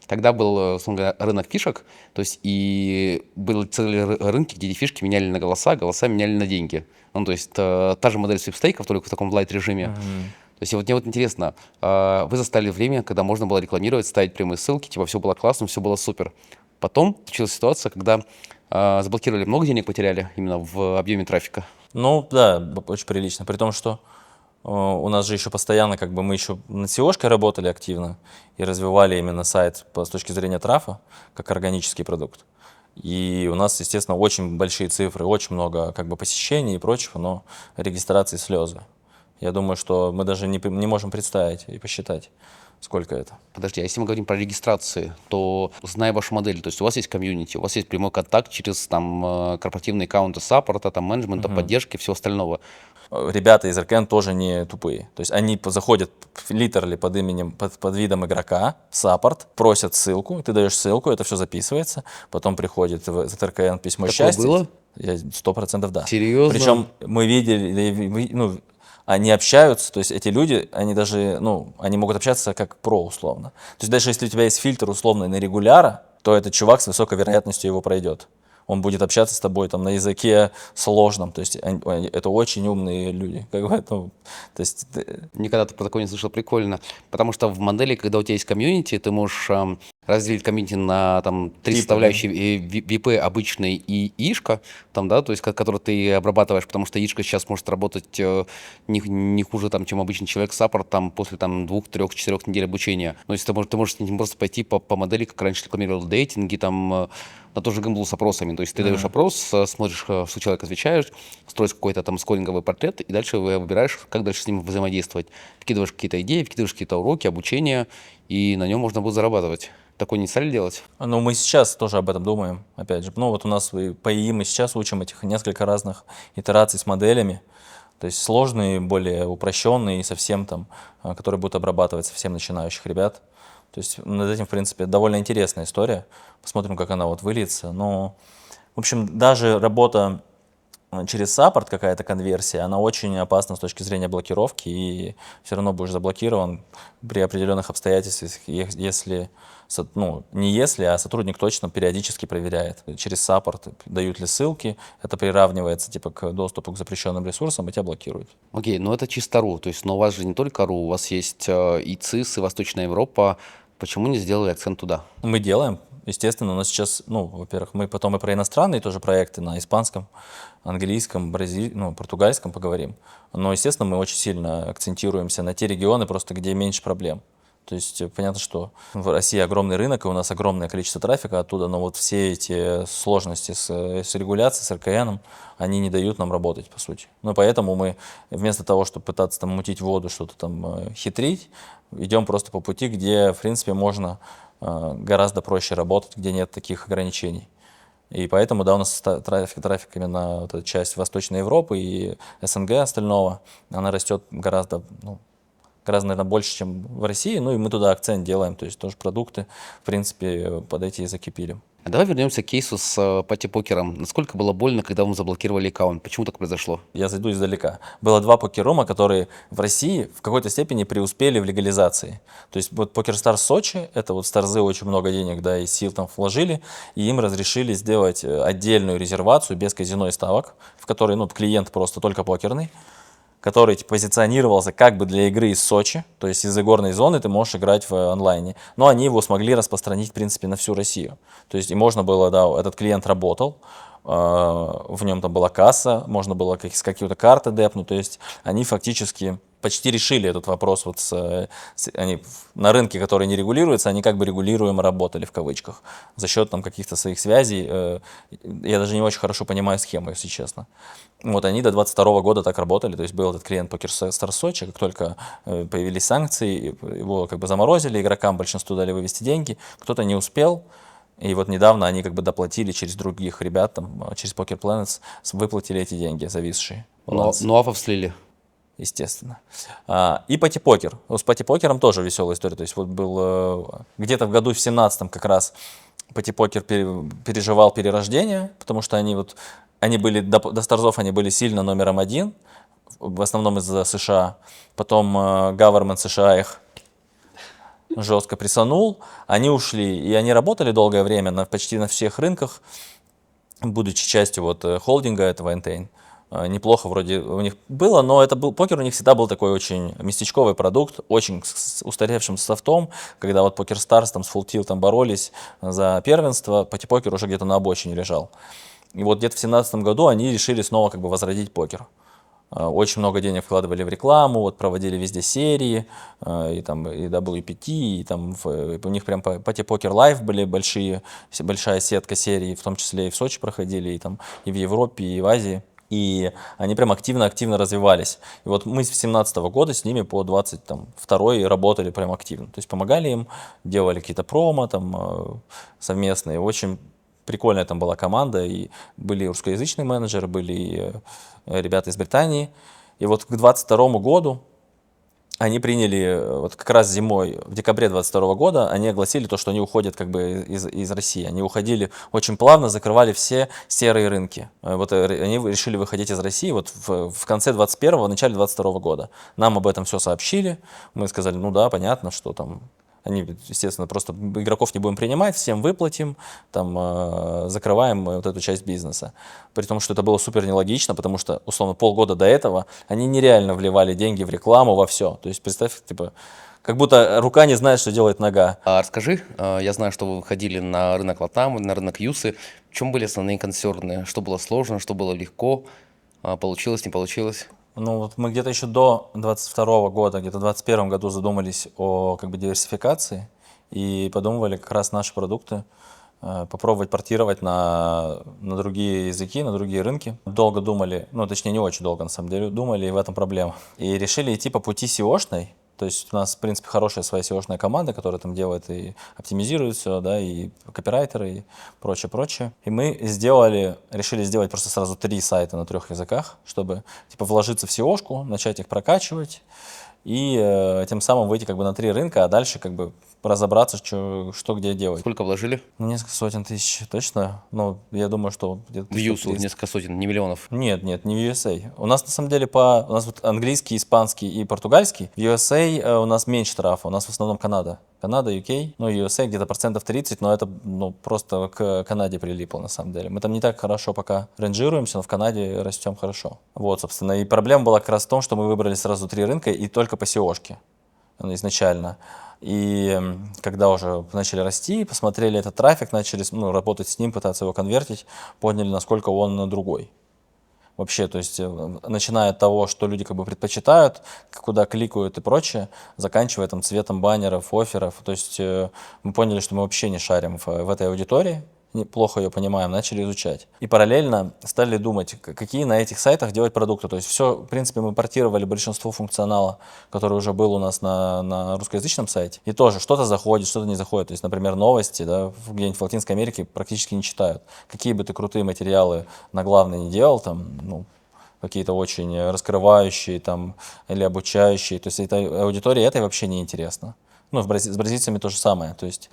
Тогда был, условно говоря, рынок фишек, то есть и были целые рынки, где эти фишки меняли на голоса, голоса меняли на деньги. Ну, то есть та же модель свипстейков, только в таком лайт-режиме. То есть мне вот интересно, вы застали время, когда можно было рекламировать, ставить прямые ссылки, типа все было классно, все было супер. Потом случилась ситуация, когда заблокировали, много денег потеряли именно в объеме трафика. Ну да, очень прилично. При том, что у нас же еще постоянно, как бы мы еще над SEO-шкой работали активно и развивали именно сайт с точки зрения трафа, как органический продукт. И у нас, естественно, очень большие цифры, очень много как бы посещений и прочего, но регистрации слезы. Я думаю, что мы даже не можем представить и посчитать, сколько это. Подожди, а если мы говорим про регистрации, то зная вашу модель, то есть у вас есть комьюнити, у вас есть прямой контакт через там корпоративные аккаунты саппорта, там менеджмента, поддержки, всего остального. Ребята из РКН тоже не тупые. То есть они заходят литерали под именем, под видом игрока, в саппорт, просят ссылку, ты даешь ссылку, это все записывается, потом приходит в РКН письмо Такое счастья. было? 100% да. Серьезно? Причем мы видели, ну, они общаются, то есть эти люди, они даже, ну, они могут общаться как про условно. То есть даже если у тебя есть фильтр условный на регуляра, то этот чувак с высокой вероятностью его пройдет. Он будет общаться с тобой там на языке сложном, то есть это очень умные люди. Как бы, ну, то есть... Никогда про такое не слышал, прикольно. Потому что в модели, когда у тебя есть комьюнити, ты можешь разделить комьюнити на там три составляющие: VIP, обычный и ишка, там, да, то есть который ты обрабатываешь, потому что ишка сейчас может работать не хуже, там, чем обычный человек саппорт там после там 2, 3, 4 недель обучения. Но если ты можешь с ним просто пойти по модели, как раньше рекламировал дейтинги, там на тот же Гэмбл с опросами. То есть ты даешь опрос, смотришь, что человек отвечает, строишь какой-то там скоринговый портрет, и дальше выбираешь, как дальше с ним взаимодействовать. Вкидываешь какие-то идеи, вкидываешь какие-то уроки, обучение, и на нем можно будет зарабатывать. Такое не стали делать? Ну, мы сейчас тоже об этом думаем, опять же. Ну, вот у нас по ИИ мы сейчас учим этих несколько разных итераций с моделями. То есть сложные, более упрощенные и совсем там, которые будут обрабатывать совсем начинающих ребят. То есть над этим, в принципе, довольно интересная история. Посмотрим, как она вот выльется. Но, в общем, даже работа через саппорт, какая-то конверсия, она очень опасна с точки зрения блокировки, и все равно будешь заблокирован при определенных обстоятельствах, если, ну, не если, а сотрудник точно периодически проверяет. Через саппорт дают ли ссылки, это приравнивается типа к доступу к запрещенным ресурсам, и тебя блокируют. Окей, но это чисто РУ, то есть, но у вас же не только РУ, у вас есть и ЦИС, и Восточная Европа. Почему не сделали акцент туда? Мы делаем, естественно, у нас сейчас, ну, во-первых, мы потом и про иностранные тоже проекты на испанском, английском, португальском поговорим. Но, естественно, мы очень сильно акцентируемся на те регионы, просто где меньше проблем. То есть понятно, что в России огромный рынок, и у нас огромное количество трафика оттуда, но вот все эти сложности с регуляцией, с РКН, они не дают нам работать, по сути. Ну, поэтому мы вместо того, чтобы пытаться там мутить воду, что-то там хитрить, идем просто по пути, где, в принципе, можно гораздо проще работать, где нет таких ограничений. И поэтому, да, у нас трафик именно вот эта часть Восточной Европы и СНГ остального, она растет гораздо, наверное, больше, чем в России. Ну и мы туда акцент делаем, то есть тоже продукты, в принципе, под эти языки пилим. А давай вернемся к кейсу с пати-покером. Насколько было больно, когда вам заблокировали аккаунт? Почему так произошло? Я зайду издалека. Было 2 покерума, которые в России в какой-то степени преуспели в легализации. То есть вот PokerStars Сочи, это вот старзы очень много денег, да, и сил там вложили, и им разрешили сделать отдельную резервацию без казино и ставок, в которой, ну, клиент просто только покерный, который позиционировался как бы для игры из Сочи, то есть из игорной зоны ты можешь играть в онлайне. Но они его смогли распространить, в принципе, на всю Россию. То есть и можно было, да, этот клиент работал, в нем там была касса, можно было с какие-то карты депнуть, то есть они фактически почти решили этот вопрос вот они на рынке, который не регулируется, они как бы регулируемо работали в кавычках за счет там каких-то своих связей. Я даже не очень хорошо понимаю схему, если честно. Вот они до 22 года так работали, то есть был этот клиент PokerStars Сочи, как только появились санкции, его как бы заморозили, игрокам большинству дали вывести деньги, кто-то не успел, и вот недавно они как бы доплатили через других ребят, там, через Poker Planets, выплатили эти деньги, зависшие. Ну, афов слили. Естественно. И пати-покер. С пати-покером тоже веселая история. То есть вот был где-то в году в 17-м как раз пати-покер переживал перерождение, потому что они были, до Старзов они были сильно номером один, в основном из-за США. Потом government США их жестко прессанул, они ушли, и они работали долгое время почти на всех рынках, будучи частью вот холдинга этого Entain. Неплохо вроде у них было, но покер у них всегда был такой очень местечковый продукт, очень с устаревшим софтом, когда вот PokerStars там с Full Tilt там боролись за первенство, пати-покер уже где-то на обочине лежал. И вот где-то в 2017 году они решили снова как бы возродить покер. Очень много денег вкладывали в рекламу, вот проводили везде серии, и там и WPT, и там у них прям пати-покер лайв были большая сетка серий, в том числе и в Сочи проходили, и там и в Европе, и в Азии. И они прям активно развивались. И вот мы с 2017 года с ними по 22 работали прям активно. То есть помогали им, делали какие-то промо там совместные. Очень прикольная там была команда. И были русскоязычные менеджеры, были и ребята из Британии. И вот к 2022 году они приняли, вот как раз зимой, в декабре 2022 года, они огласили то, что они уходят как бы из России. Они уходили очень плавно, закрывали все серые рынки. Вот они решили выходить из России вот в конце 21-го, в начале 22 года. Нам об этом все сообщили. Мы сказали, ну да, понятно, что там... Они, естественно, просто игроков не будем принимать, всем выплатим, там, закрываем вот эту часть бизнеса. При том, что это было супер нелогично, потому что, условно, полгода до этого они нереально вливали деньги в рекламу, во все. То есть, представь, типа, как будто рука не знает, что делает нога. А расскажи, я знаю, что вы выходили на рынок Латам, на рынок Юсы. В чем были основные консерны? Что было сложно, что было легко? Получилось, не получилось? Ну, вот мы где-то еще до 22 года, где-то в 21 году задумались о как бы диверсификации и подумывали как раз наши продукты попробовать портировать на другие языки, на другие рынки. Долго думали, ну, точнее, не очень долго, на самом деле, думали, и в этом проблема. И решили идти по пути SEO-шной. То есть у нас, в принципе, хорошая своя SEO-шная команда, которая там делает и оптимизирует все, да, и копирайтеры, и прочее. И мы решили сделать просто сразу 3 сайта на 3 языках, чтобы, типа, вложиться в SEO-шку, начать их прокачивать, и тем самым выйти как бы на 3 рынка, а дальше как бы разобраться, что где делать. Сколько вложили? Ну, несколько сотен тысяч, точно. Ну, я думаю, что где-то... В Юсу несколько сотен, не миллионов. Нет, не в USA. У нас на самом деле у нас вот английский, испанский и португальский. В USA у нас меньше штрафа, у нас в основном Канада. Канада, UK, ну USA где-то 30%, но это просто к Канаде прилипло на самом деле. Мы там не так хорошо пока ранжируемся, но в Канаде растем хорошо. Вот, собственно, и проблема была как раз в том, что мы выбрали сразу 3 рынка и только по SEO-шке изначально. И когда уже начали расти, посмотрели этот трафик, начали работать с ним, пытаться его конвертить, поняли, насколько он другой. Вообще, то есть, начиная от того, что люди как бы предпочитают, куда кликают и прочее, заканчивая там цветом баннеров, офферов. То есть, мы поняли, что мы вообще не шарим в этой аудитории, плохо ее понимаем, начали изучать. И параллельно стали думать, какие на этих сайтах делать продукты. То есть все, в принципе, мы портировали большинство функционала, который уже был у нас на русскоязычном сайте. И тоже что-то заходит, что-то не заходит. То есть, например, новости, да, где-нибудь в Латинской Америке практически не читают. Какие бы ты крутые материалы на главной не делал, там, какие-то очень раскрывающие там, или обучающие. То есть этой аудитории это вообще не интересно. Ну, с бразильцами то же самое. То есть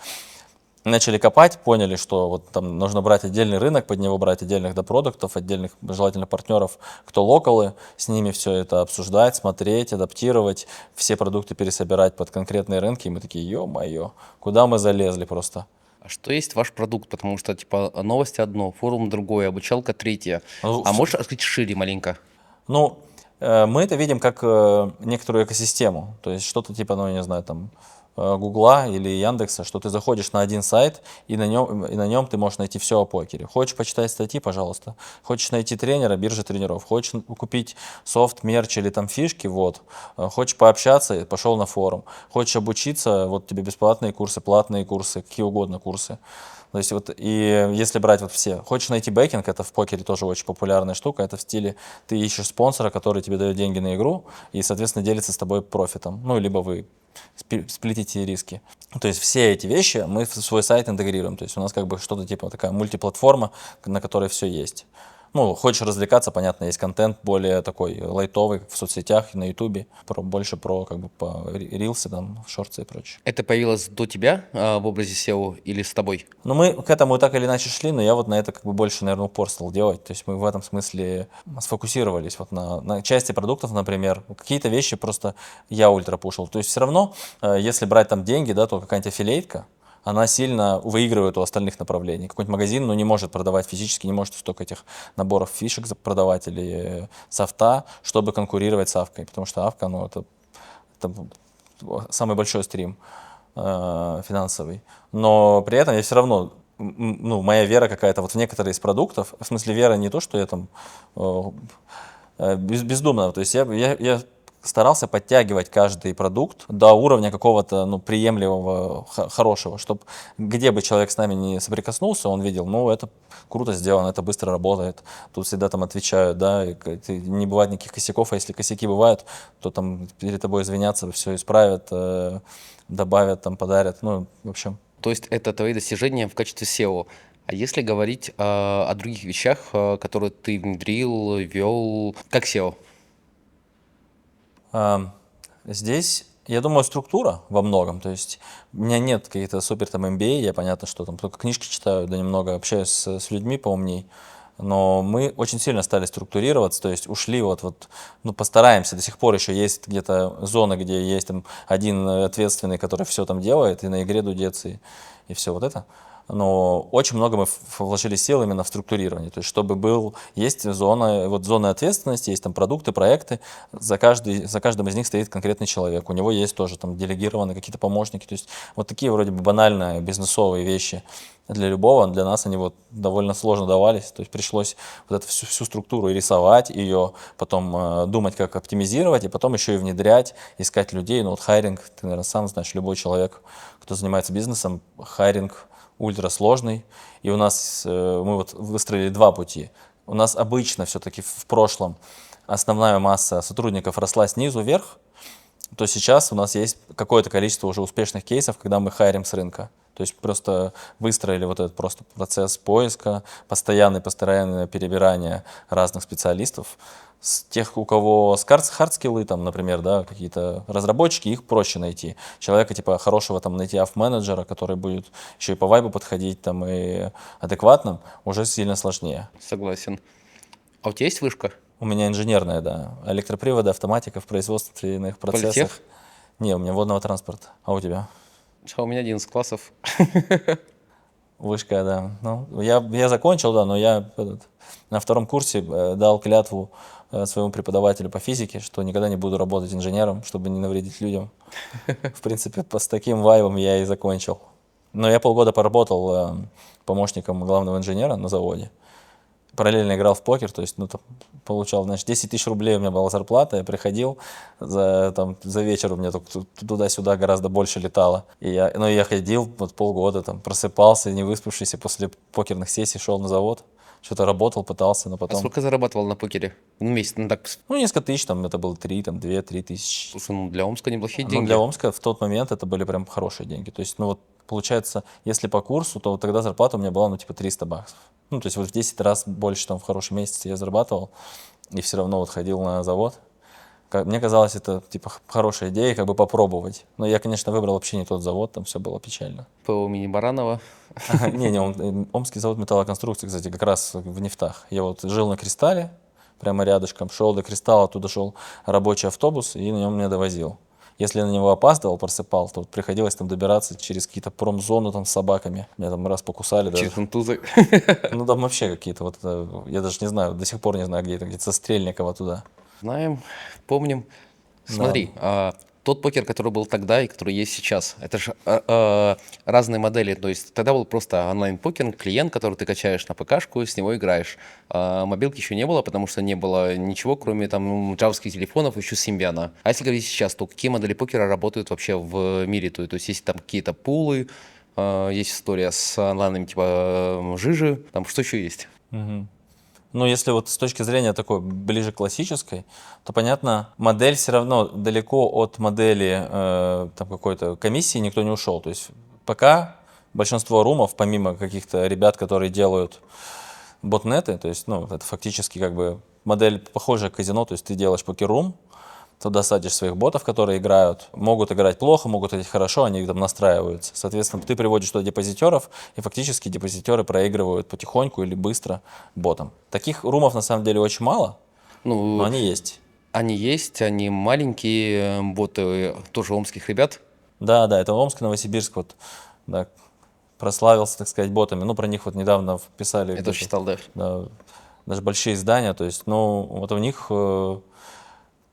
начали копать, поняли, что вот там нужно брать отдельный рынок, под него брать отдельных допродуктов, отдельных, желательно, партнеров, кто локалы, с ними все это обсуждать, смотреть, адаптировать, все продукты пересобирать под конкретные рынки. И мы такие, ё-моё, куда мы залезли просто. А что есть ваш продукт? Потому что, типа, новости одно, форум другое, обучалка третье. А можешь раскрыть шире маленько? Мы это видим как некоторую экосистему. То есть что-то типа, я не знаю, там, Гугла или Яндекса, что ты заходишь на один сайт, и на нем ты можешь найти все о покере. Хочешь почитать статьи, пожалуйста. Хочешь найти тренера, биржа тренеров. Хочешь купить софт, мерч или там фишки, вот. Хочешь пообщаться, пошел на форум. Хочешь обучиться, вот тебе бесплатные курсы, платные курсы, какие угодно курсы. То есть вот, и если брать вот все, хочешь найти бэкинг, это в покере тоже очень популярная штука, это в стиле ты ищешь спонсора, который тебе дает деньги на игру и, соответственно, делится с тобой профитом, ну, либо вы сплитите риски. То есть все эти вещи мы в свой сайт интегрируем, то есть у нас как бы что-то типа такая мультиплатформа, на которой все есть. Ну, хочешь развлекаться, понятно, есть контент более такой лайтовый в соцсетях, на ютубе, больше про как бы по рилсы, там, шорты и прочее. Это появилось до тебя в образе SEO или с тобой? Ну, мы к этому так или иначе шли, но я вот на это как бы больше, наверное, упор стал делать. То есть мы в этом смысле сфокусировались вот на части продуктов, например. Какие-то вещи просто я ультрапушил. То есть все равно, если брать там деньги, да, то какая-нибудь аффилейтка, она сильно выигрывает у остальных направлений. Какой-нибудь магазин, ну, не может продавать физически, не может столько этих наборов фишек продавать или софта, чтобы конкурировать с Авкой. Потому что Авка, ну, это самый большой стрим финансовый. Но при этом я все равно, ну, моя вера какая-то вот в некоторые из продуктов, в смысле вера не то, что я там бездумно, то есть я старался подтягивать каждый продукт до уровня какого-то, ну, приемлемого, хорошего, чтобы где бы человек с нами не соприкоснулся, он видел, ну, это круто сделано, это быстро работает, тут всегда там отвечают, да, и не бывает никаких косяков, а если косяки бывают, то там перед тобой извинятся, все исправят, добавят, там, подарят, ну, в общем. То есть это твои достижения в качестве SEO. А если говорить о других вещах, которые ты внедрил, вел, как SEO? Здесь, я думаю, структура во многом. То есть у меня нет каких-то супер там MBA, я понятно, что там только книжки читаю, да немного общаюсь с людьми поумней. Но мы очень сильно стали структурироваться, то есть ушли ну, постараемся, до сих пор еще есть где-то зоны, где есть там один ответственный, который все там делает, и на игре дудец, и все вот это. Но очень много мы вложили сил именно в структурирование, то есть чтобы есть зона, вот зоны ответственности, есть там продукты, проекты, за каждым из них стоит конкретный человек, у него есть тоже там делегированные какие-то помощники, то есть вот такие вроде бы банальные бизнесовые вещи для любого, для нас они вот довольно сложно давались, то есть пришлось вот эту всю структуру рисовать ее, потом думать, как оптимизировать, и потом еще и внедрять, искать людей, ну вот хайринг, ты, наверное, сам знаешь, любой человек, кто занимается бизнесом, хайринг ультрасложный, и у нас мы вот выстроили два пути. У нас обычно все-таки в прошлом основная масса сотрудников росла снизу вверх, то сейчас у нас есть какое-то количество уже успешных кейсов, когда мы хайрим с рынка. То есть просто выстроили вот этот просто процесс поиска, постоянное перебирание разных специалистов. С тех, у кого хардскиллы, там, например, да, какие-то разработчики, их проще найти. Человека типа хорошего там найти менеджера, который будет еще и по вайбу подходить там и адекватным, уже сильно сложнее. Согласен. А у тебя есть вышка? У меня инженерная, да, электроприводы, автоматика в производственных процессах. Политех? Не, у меня водного транспорта. А у тебя? А у меня 11 классов. Вышка, да. Ну, я закончил, да, но я на втором курсе дал клятву своему преподавателю по физике, что никогда не буду работать инженером, чтобы не навредить людям. В принципе, с таким вайбом я и закончил. Но я полгода поработал помощником главного инженера на заводе. Параллельно играл в покер, то есть, ну, там, получал, значит, 10 тысяч рублей у меня была зарплата, я приходил, за вечер у меня туда-сюда гораздо больше летало. Я ходил вот полгода, там, просыпался, не выспавшийся, после покерных сессий шел на завод, что-то работал, пытался, но А потом... сколько зарабатывал на покере? В месяц, ну так, Ну, несколько тысяч, там, это было 2-3 тысячи. слушай, ну для Омска неплохие Ну, деньги. для Омска в тот момент это были прям хорошие деньги. То есть, ну вот, получается, если по курсу, то вот тогда зарплата у меня была, ну, типа $300. Ну, то есть вот в 10 раз больше там в хороший месяц я зарабатывал, и все равно вот ходил на завод. Мне казалось, это, типа, хорошая идея, как бы попробовать. Но я, конечно, выбрал вообще не тот завод, там все было печально. ПО имени Баранова. Не, Омский завод металлоконструкции, кстати, как раз в нефтах. Я вот жил на Кристалле, прямо рядышком, шел до Кристалла, оттуда шел рабочий автобус и на нем меня довозил. Если я на него опаздывал, просыпал, то вот приходилось там добираться через какие-то промзону там с собаками. Меня там раз покусали даже. Через Интузы. Ну там вообще какие-то вот, я даже не знаю, до сих пор не знаю, где это, где-то со Стрельникова туда. Знаем, помним. Смотри, тот покер, который был тогда и который есть сейчас, это же разные модели. То есть тогда был просто онлайн-покер, клиент, который ты качаешь на ПКшку, с него играешь. Мобилки еще не было, потому что не было ничего, кроме там джавских телефонов, еще Симбиана. А если говорить сейчас, то какие модели покера работают вообще в мире? То есть есть там какие-то пулы, есть история с онлайнами типа Жижи, там что еще есть? Мгм. Ну, если вот с точки зрения такой ближе классической, то, понятно, модель все равно далеко от модели там какой-то комиссии никто не ушел. То есть пока большинство румов, помимо каких-то ребят, которые делают ботнеты, то есть, ну, это фактически как бы модель похожая к казино, то есть ты делаешь покер-рум, туда садишь своих ботов, которые играют, могут играть плохо, могут играть хорошо, они там настраиваются. Соответственно, ты приводишь туда депозитеров, и фактически депозитеры проигрывают потихоньку или быстро ботам. Таких румов на самом деле очень мало, но Ну, они есть. они есть, они маленькие, боты тоже омских ребят. Да, да, это Омск, Новосибирск, вот, да, прославился, так сказать, ботами. Ну, про них вот недавно писали Я тоже где-то, читал, да. да, даже большие издания, то есть, ну, вот у них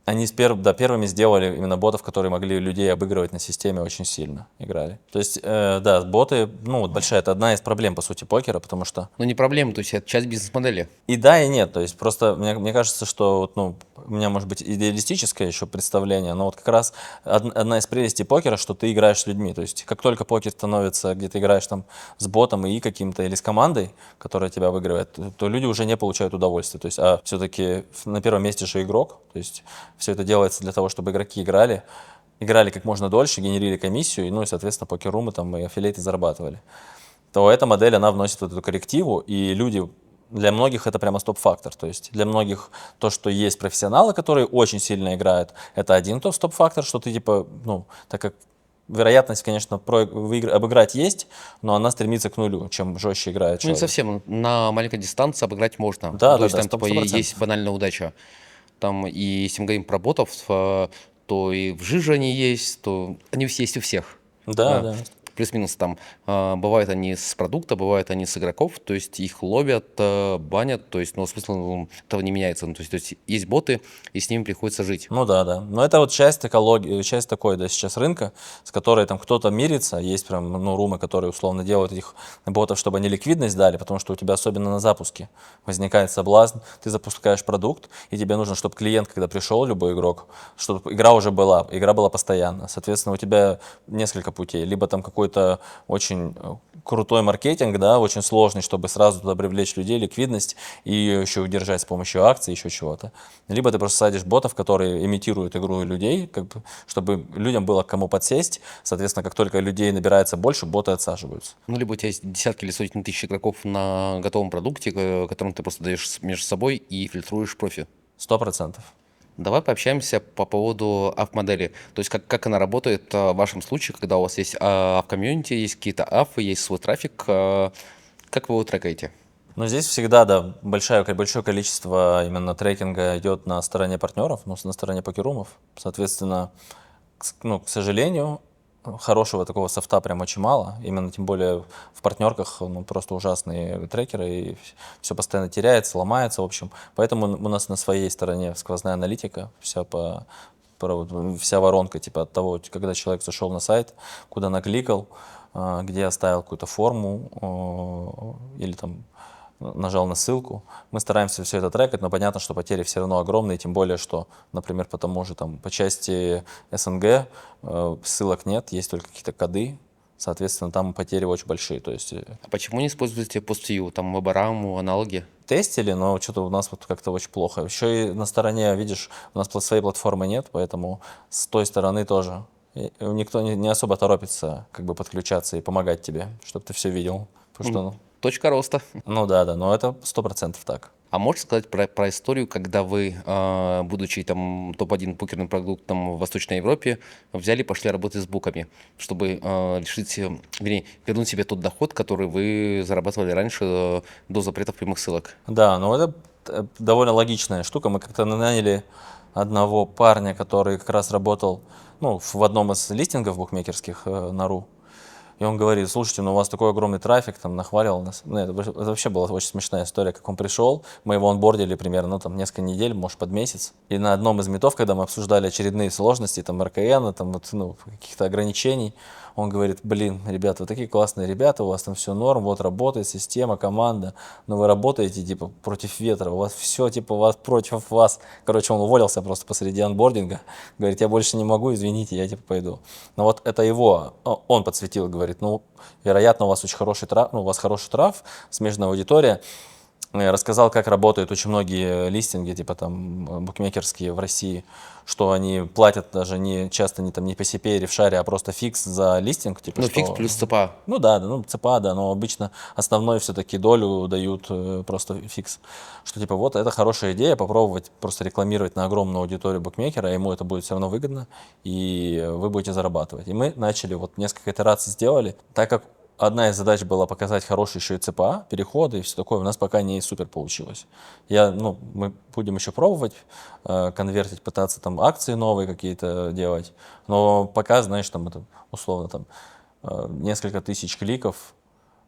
они первыми сделали именно ботов, которые могли людей обыгрывать на системе очень сильно, играли. То есть, да, боты, ну, вот большая, это одна из проблем, по сути, покера, потому что Но не проблема, то есть это часть бизнес-модели. и да, и нет. То есть просто мне кажется, что вот, ну, у меня может быть идеалистическое еще представление, но вот как раз одна из прелестей покера, что ты играешь с людьми. То есть как только покер становится, где ты играешь там с ботом и каким-то или с командой, которая тебя выигрывает, то люди уже не получают удовольствия. То есть, а все-таки на первом месте же игрок. То есть все это делается для того, чтобы игроки играли как можно дольше, генерили комиссию, и, ну и, соответственно, покер-румы там и аффилейты зарабатывали. То эта модель, она вносит вот эту коррективу, и люди, для многих это прямо стоп-фактор. То есть для многих то, что есть профессионалы, которые очень сильно играют, это один стоп-фактор, что ты типа, ну, так как вероятность, конечно, обыграть есть, но она стремится к нулю, чем жестче играет Ну, не человек. совсем. На маленькой дистанции обыграть можно. Да, То да, есть да, там сто типа есть процентов. банальная удача. Там и если мы говорим про ботов, то и в Жиже они есть, то они все есть у всех. Да, А, да. Плюс-минус там. Бывают они с продукта, бывают они с игроков, то есть их ловят, банят, то есть, ну, смысл этого не меняется. Ну, то есть есть боты, и с ними приходится жить. Ну да, да. Но это вот часть экологии, часть такой, да, сейчас рынка, с которой там кто-то мирится. Есть прям, ну, румы, которые условно делают этих ботов, чтобы они ликвидность дали, потому что у тебя особенно на запуске возникает соблазн. Ты запускаешь продукт, и тебе нужно, чтобы клиент, когда пришел, любой игрок, чтобы игра уже была, игра была постоянно. Соответственно, у тебя несколько путей. Либо там какой-то очень крутой маркетинг, да, очень сложный, чтобы сразу туда привлечь людей, ликвидность, и ее еще удержать с помощью акций, еще чего-то. Либо ты просто садишь ботов, которые имитируют игру людей, как бы, чтобы людям было к кому подсесть. Соответственно, как только людей набирается больше, боты отсаживаются. Ну, либо у тебя есть десятки или сотни тысяч игроков на готовом продукте, которым ты просто даешь между собой и фильтруешь профи. 100%. Давай пообщаемся по поводу АФ-модели. То есть как она работает в вашем случае, когда у вас есть АФ-комьюнити, есть какие-то АФы, есть свой трафик. Как вы его трекаете? Но здесь всегда, да, большое количество именно трекинга идет на стороне партнеров, ну, на стороне покерумов. Соответственно, ну, к сожалению, хорошего такого софта прям очень мало. Именно тем более в партнерках, ну, просто ужасные трекеры, и все постоянно теряется, ломается, в общем. Поэтому у нас на своей стороне сквозная аналитика, вся воронка типа от того, когда человек зашел на сайт, куда накликал, где оставил какую-то форму или там нажал на ссылку. Мы стараемся все это трекать, но понятно, что потери все равно огромные, тем более, что, например, по тому же там, по части СНГ ссылок нет, есть только какие-то коды, соответственно, там потери очень большие. То есть А почему не используете PostView, там вебораму, аналоги? тестили, но что-то у нас вот как-то очень плохо. Еще и на стороне, видишь, у нас своей платформы нет, поэтому с той стороны тоже. И никто не особо торопится как бы подключаться и помогать тебе, чтобы ты все видел. Потому что, Точка роста. ну да, да, но это 100% так. А можешь сказать про историю, когда вы, будучи там топ-1 покерным продуктом в Восточной Европе, взяли и пошли работать с буками, чтобы вернее, вернуть себе тот доход, который вы зарабатывали раньше до запретов прямых ссылок? Да, ну это довольно логичная штука. Мы как-то наняли одного парня, который как раз работал, ну, в одном из листингов букмекерских на РУ. И он говорит, слушайте, ну у вас такой огромный трафик, там, нахваливал нас. Ну, это вообще была очень смешная история, как он пришел, мы его онбордили примерно, ну, там, несколько недель, может, под месяц. И на одном из митов, когда мы обсуждали очередные сложности, там, РКН, там, вот, ну, каких-то ограничений, он говорит, блин, ребята, вы такие классные ребята, у вас там все норм, вот работает система, команда, но вы работаете, типа, против ветра, у вас все, типа, у вас против вас. Короче, он уволился просто посреди онбординга, говорит, я больше не могу, извините, я, типа, пойду. Но вот это его, он подсветил, говорит, ну, вероятно, у вас очень хороший трав, ну, у вас хороший трав, смежная аудитория. Рассказал, как работают очень многие листинги, типа там букмекерские в России, что они платят даже не часто не там не по CPA или в шаре, а просто фикс за листинг, типа Ну, что. фикс плюс ЦПА. Ну да, да, ну ЦПА, да, но обычно основной все-таки долю дают просто фикс. Что типа вот это хорошая идея, попробовать просто рекламировать на огромную аудиторию букмекера, ему это будет все равно выгодно, и вы будете зарабатывать. И мы начали, вот несколько итераций сделали, так как одна из задач была показать хороший еще и ЦПА, переходы и все такое. У нас пока не супер получилось. Мы будем еще пробовать конвертить, пытаться там акции новые какие-то делать. Но пока, знаешь, там это условно там несколько тысяч кликов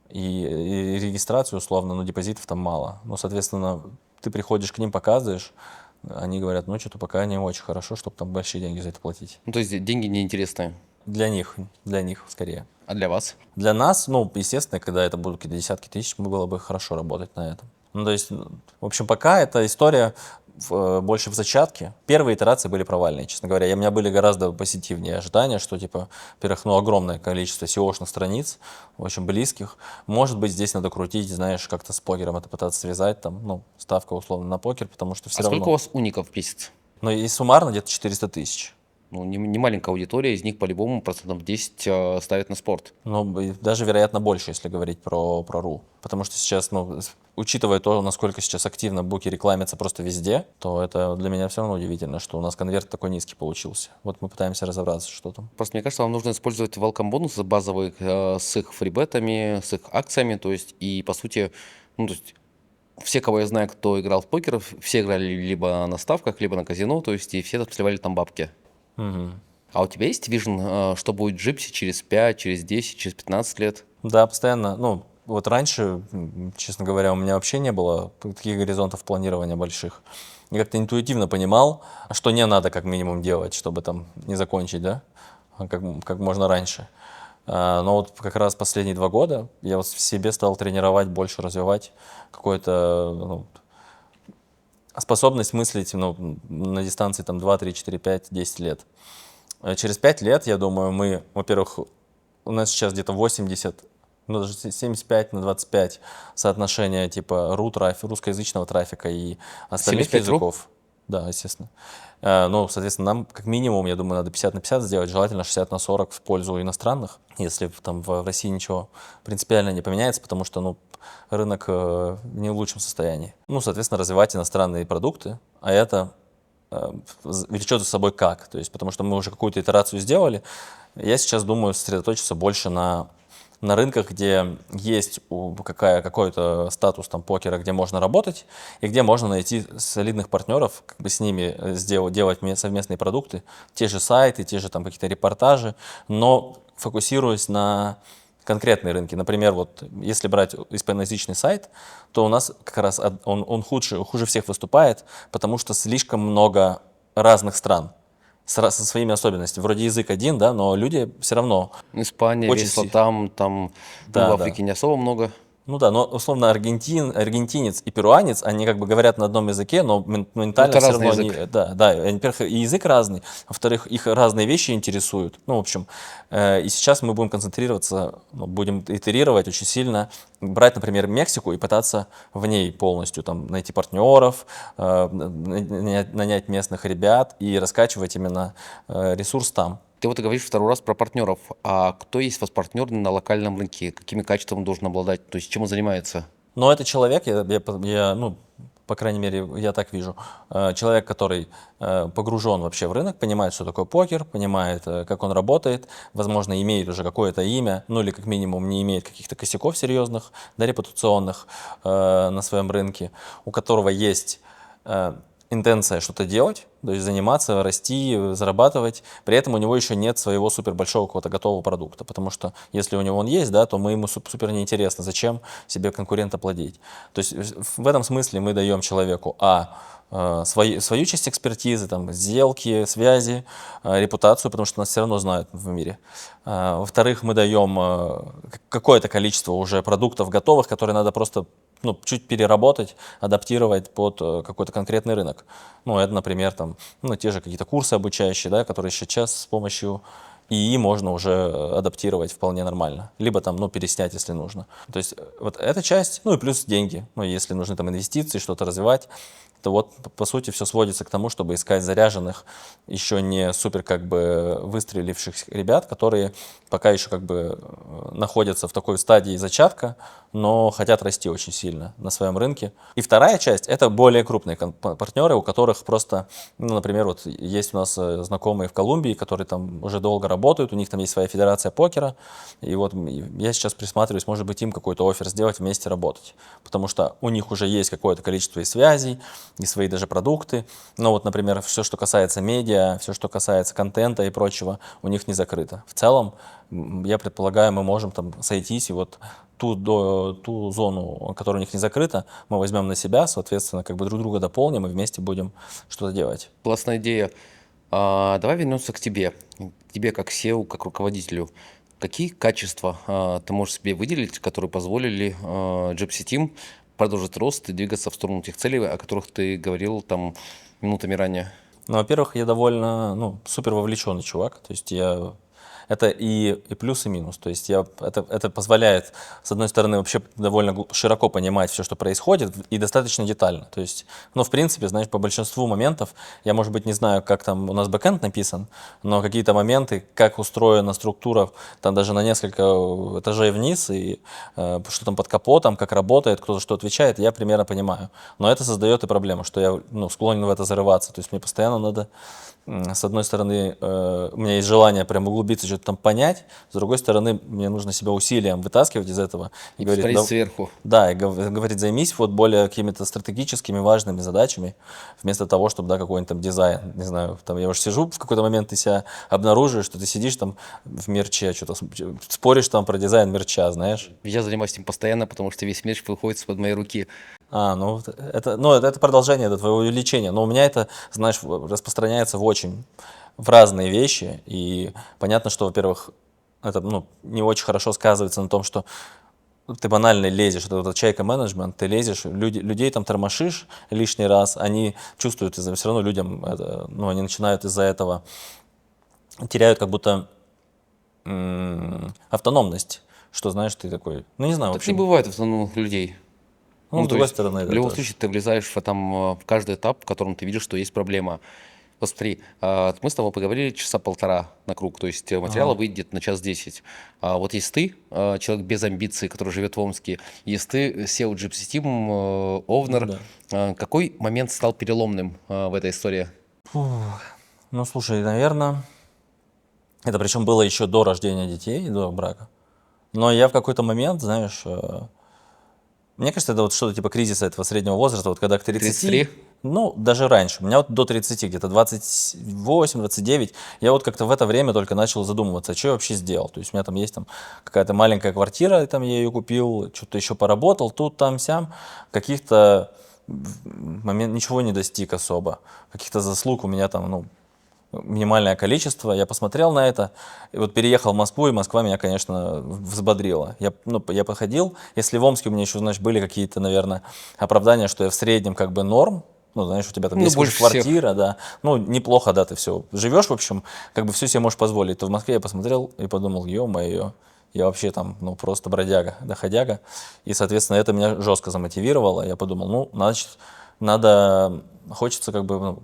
и регистрации условно, но депозитов там мало. Ну, соответственно, ты приходишь к ним, показываешь, они говорят, ну, что-то пока не очень хорошо, чтобы там большие деньги за это платить. Ну, то есть деньги неинтересные. Для них скорее. А для вас? Для нас, ну, естественно, когда это будут какие-то десятки тысяч, мы было бы хорошо работать на этом. Ну, то есть, в общем, пока эта история больше в зачатке. Первые итерации были провальные, честно говоря. У меня были гораздо позитивнее ожидания, что, типа, во-первых, ну, огромное количество SEO-шных страниц, очень близких. Может быть, здесь надо крутить, знаешь, как-то с покером это пытаться связать, там, ну, ставка условно на покер, потому что все А равно... сколько у вас уников в месяц? Ну, и суммарно где-то 400 тысяч. Ну, не маленькая аудитория, из них по-любому процентов 10 ставят на спорт. Ну, и даже, вероятно, больше, если говорить про РУ. Потому что сейчас, ну, учитывая то, насколько сейчас активно буки рекламятся просто везде, то это для меня все равно удивительно, что у нас конверт такой низкий получился. Вот мы пытаемся разобраться, что там. Просто мне кажется, вам нужно использовать welcome бонусы базовые с их фрибетами, с их акциями, то есть, и по сути, ну, то есть, все, кого я знаю, кто играл в покер, все играли либо на ставках, либо на казино, то есть, и все сливали там бабки. Мгм. А у тебя есть вижен, что будет Джипси через 5, через 10, через 15 лет? Да, постоянно. Ну, вот раньше, честно говоря, у меня вообще не было таких горизонтов планирования больших. Я как-то интуитивно понимал, что не надо как минимум делать, чтобы там не закончить, да, как можно раньше. Но вот как раз последние 2 года я вот в себе стал тренировать, больше развивать какую-то ну, способность мыслить ну, на дистанции там 2, 3, 4, 5, 10 лет. Через 5 лет, я думаю, мы, во-первых, у нас сейчас где-то 80, ну даже 75 на 25 соотношение типа русскоязычного трафика и остальных 75 ру? языков. Да, естественно. Ну, соответственно, нам как минимум, я думаю, надо 50 на 50 сделать, желательно 60 на 40 в пользу иностранных, если там в России ничего принципиально не поменяется, потому что, ну, рынок не в лучшем состоянии. Ну, соответственно, развивать иностранные продукты, а это влечет за собой как. То есть, потому что мы уже какую-то итерацию сделали. Я сейчас думаю сосредоточиться больше на рынках, где есть какой-то статус там покера, где можно работать, и где можно найти солидных партнеров, как бы с ними делать совместные продукты, те же сайты, те же там какие-то репортажи, но фокусируясь на конкретные рынки. Например, вот если брать испаноязычный сайт, то у нас как раз он хуже всех выступает, потому что слишком много разных стран со своими особенностями. Вроде язык один, да, но люди все равно Испания, очень весело сильно. там, ну, Да, в да. Африке не особо много. Ну да, но условно аргентинец и перуанец, они как бы говорят на одном языке, но ментально это все разный равно язык. они, да, во-первых, и язык разный, во-вторых, их разные вещи интересуют. Ну, в общем, и сейчас мы будем концентрироваться, ну, будем итерировать очень сильно, брать, например, Мексику и пытаться в ней полностью там найти партнеров, нанять местных ребят и раскачивать именно ресурс там. Ты вот говоришь второй раз про партнеров. А кто есть у вас партнер на локальном рынке? Какими качествами он должен обладать? То есть чем он занимается? Но это человек, ну, по крайней мере, я так вижу, человек, который погружен вообще в рынок, понимает, что такое покер, понимает, как он работает, возможно, имеет уже какое-то имя, ну или как минимум не имеет каких-то косяков серьезных, да, репутационных на своем рынке, у которого есть интенция что-то делать, то есть заниматься, расти, зарабатывать. При этом у него еще нет своего супер большого какого-то готового продукта, потому что если у него он есть, да, то мы ему супер неинтересно, зачем себе конкурента плодить. То есть в этом смысле мы даем человеку свою часть экспертизы, там, сделки, связи, репутацию, потому что нас все равно знают в мире. Во-вторых, мы даем какое-то количество уже продуктов готовых, которые надо просто чуть переработать, адаптировать под какой-то конкретный рынок. Ну, это, например, там, те же какие-то курсы обучающие, да, которые сейчас с помощью ИИ можно уже адаптировать вполне нормально. Либо там, переснять, если нужно. То есть вот эта часть, и плюс деньги. Если нужны там инвестиции, что-то развивать, то вот, по сути, все сводится к тому, чтобы искать заряженных, еще не супер как бы выстреливших ребят, которые пока еще как бы находятся в такой стадии зачатка, но хотят расти очень сильно на своем рынке. И вторая часть — это более крупные партнеры, у которых просто, например, вот есть у нас знакомые в Колумбии, которые там уже долго работают, у них там есть своя федерация покера, и вот я сейчас присматриваюсь, может быть, им какой-то оффер сделать, вместе работать, потому что у них уже есть какое-то количество и связей, и свои даже продукты. Но вот, например, все, что касается медиа, все, что касается контента и прочего, у них не закрыто. В целом, я предполагаю, мы можем там сойтись и вот ту зону, которая у них не закрыта, мы возьмем на себя, соответственно, как бы друг друга дополним и вместе будем что-то делать. Классная идея. Давай вернемся к тебе. К тебе как SEO, как руководителю. Какие качества ты можешь себе выделить, которые позволили Gypsy Team продолжить рост и двигаться в сторону тех целей, о которых ты говорил там минутами ранее? Ну, во-первых, я довольно, супер вовлеченный чувак, то есть это и плюс, и минус. То есть это позволяет, с одной стороны, вообще довольно широко понимать все, что происходит, и достаточно детально. То есть, в принципе, знаешь, по большинству моментов, я, может быть, не знаю, как там у нас бэкэнд написан, но какие-то моменты, как устроена структура, там даже на несколько этажей вниз, и что там под капотом, как работает, кто за что отвечает, я примерно понимаю. Но это создает и проблему, что я склонен в это зарываться. То есть мне постоянно надо, с одной стороны, у меня есть желание прям углубиться, что-то там понять, с другой стороны, мне нужно себя усилием вытаскивать из этого и говорить, Посмотреть сверху. да, и говорить, займись вот более какими-то стратегическими важными задачами, вместо того, чтобы, да, какой-нибудь там дизайн, не знаю, там я уже сижу, в какой-то момент ты себя обнаруживаешь, что ты сидишь там в мерче, что-то споришь там про дизайн мерча, знаешь. Я занимаюсь этим постоянно, потому что весь мерч выходит из-под моей руки. Это продолжение до твоего увеличения, но у меня это, знаешь, распространяется в разные вещи, и понятно, что, во-первых, это, не очень хорошо сказывается на том, что ты банально лезешь, это вот чайка-менеджмент, ты лезешь, людей там тормошишь лишний раз, они чувствуют, все равно людям, они начинают из-за этого, теряют как будто автономность, что, знаешь, ты такой, не знаю, в Так не общем, бывает в основном людей. с То другой есть стороны, в да, любом тоже. случае ты влезаешь в каждый этап, в котором ты видишь, что есть проблема. Вот смотри, мы с тобой поговорили часа полтора на круг, то есть материала Ага. выйдет на час 10. А вот есть ты, человек без амбиций, который живет в Омске, есть ты, SEO Gypsy Team, Ну Овнер. да. Какой момент стал переломным в этой истории? Ну, слушай, наверное, это причем было еще до рождения детей, до брака. Но я в какой-то момент, знаешь, мне кажется, это вот что-то типа кризиса этого среднего возраста, вот когда к 30, 33? даже раньше, у меня вот до 30, где-то 28-29, я вот как-то в это время только начал задумываться, что я вообще сделал. То есть у меня там есть там какая-то маленькая квартира, там я ее купил, что-то еще поработал, тут, там, сям, каких-то момент ничего не достиг особо, каких-то заслуг у меня там, минимальное количество. Я посмотрел на это, и вот переехал в Москву, и Москва меня, конечно, взбодрила. Я походил, если в Омске у меня еще, знаешь, были какие-то, наверное, оправдания, что я в среднем как бы норм, знаешь, у тебя там есть уже Больше всех. квартира, да, неплохо, да, ты все живешь, в общем, как бы все себе можешь позволить. То в Москве я посмотрел и подумал, ё-моё, я вообще там, просто бродяга, доходяга. И, соответственно, это меня жестко замотивировало. Я подумал, значит, хочется как бы,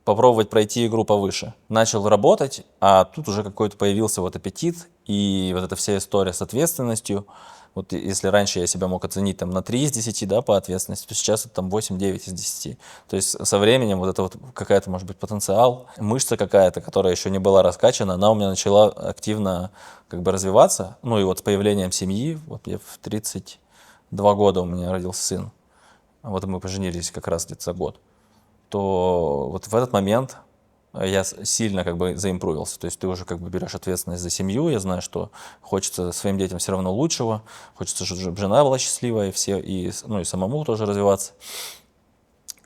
попробовать пройти игру повыше. Начал работать, а тут уже какой-то появился вот аппетит, и вот эта вся история с ответственностью. Вот если раньше я себя мог оценить там на 3 из 10, да, по ответственности, то сейчас это там 8-9 из 10. То есть со временем вот это вот какая-то, может быть, потенциал, мышца какая-то, которая еще не была раскачана, она у меня начала активно как бы развиваться. Ну и вот с появлением семьи, вот я в 32 года у меня родился сын. Вот мы поженились как раз где-то за год. то вот в этот момент я сильно как бы заимпровился. То есть ты уже как бы берешь ответственность за семью. Я знаю, что хочется своим детям все равно лучшего. Хочется, чтобы жена была счастливая, и все, и, ну, и самому тоже развиваться.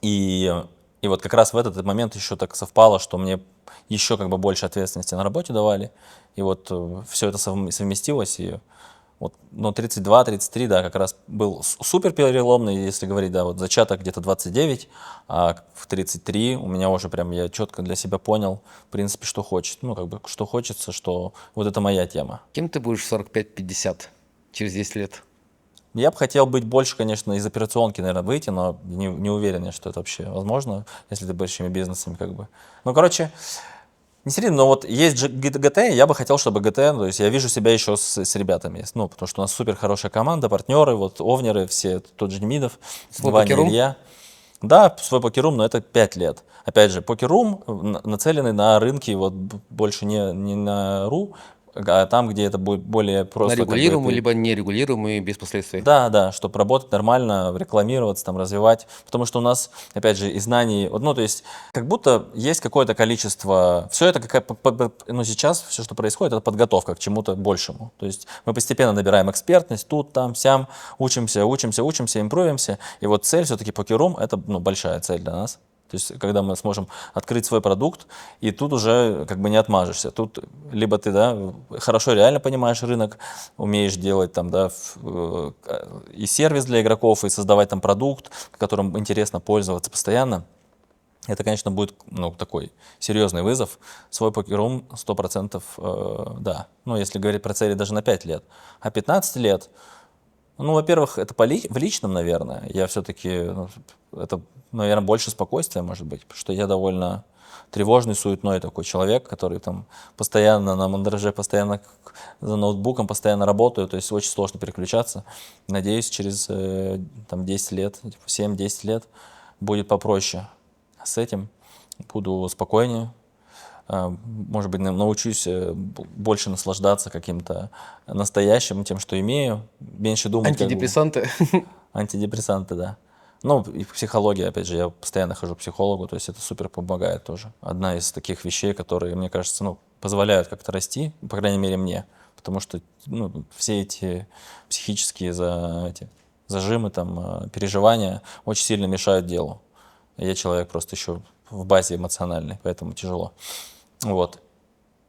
И, и вот как раз в этот момент еще так совпало, что мне еще как бы больше ответственности на работе давали. И вот все это совместилось. И вот, но 32-33, да, как раз был супер переломный, если говорить, да, вот зачаток где-то 29, а в 33 у меня уже прям, я четко для себя понял, в принципе, что хочет, ну, как бы, что хочется, что вот это моя тема. Кем ты будешь в 45-50 через 10 лет? Я бы хотел быть больше, конечно, из операционки, наверное, выйти, но не уверен, что это вообще возможно, если ты большими бизнесами, как бы. Ну, короче, не серийно, но вот есть же ГТ, я бы хотел, чтобы ГТ, то есть я вижу себя еще с ребятами, ну, потому что у нас супер хорошая команда, партнеры, вот овнеры, все, тот же Демидов, Свой Ваня, покеррум? Илья. Да, свой покеррум, но это 5 лет. Опять же, покеррум нацеленный на рынке, вот больше не на РУ, а там, где это будет более На просто, как бы регулируемый, это. либо нерегулируемый, без последствий. Да, да, чтобы работать нормально, рекламироваться, там, развивать. Потому что у нас, опять же, и знаний, вот, ну, то есть, как будто есть какое-то количество, все это, ну, сейчас все, что происходит, это подготовка к чему-то большему. То есть мы постепенно набираем экспертность, тут, там, сям, учимся, импровимся. И вот цель все-таки покерум, это, ну, большая цель для нас. То есть, когда мы сможем открыть свой продукт, и тут уже как бы не отмажешься. Тут либо ты, да, хорошо реально понимаешь рынок, умеешь делать там, да, и сервис для игроков, и создавать там продукт, которым интересно пользоваться постоянно. Это, конечно, будет, ну, такой серьезный вызов. Свой покеррум 100%, да. Ну, если говорить про цели даже на 5 лет. А 15 лет, ну, во-первых, это в личном, наверное. Я все-таки, ну, это, наверное, больше спокойствия, может быть, потому что я довольно тревожный, суетной такой человек, который там постоянно на мандраже, постоянно за ноутбуком, постоянно работаю, то есть очень сложно переключаться. Надеюсь, через там 10 лет, 7-10 лет будет попроще с этим, буду спокойнее. Может быть, научусь больше наслаждаться каким-то настоящим, тем, что имею, меньше думать, как бы. Антидепрессанты. Антидепрессанты, да. Ну, и психология, опять же, я постоянно хожу к психологу, то есть это супер помогает тоже. Одна из таких вещей, которые, мне кажется, ну, позволяют как-то расти, по крайней мере, мне. Потому что, ну, все эти психические зажимы, там, переживания очень сильно мешают делу. Я человек просто еще в базе эмоциональный, поэтому тяжело. Вот.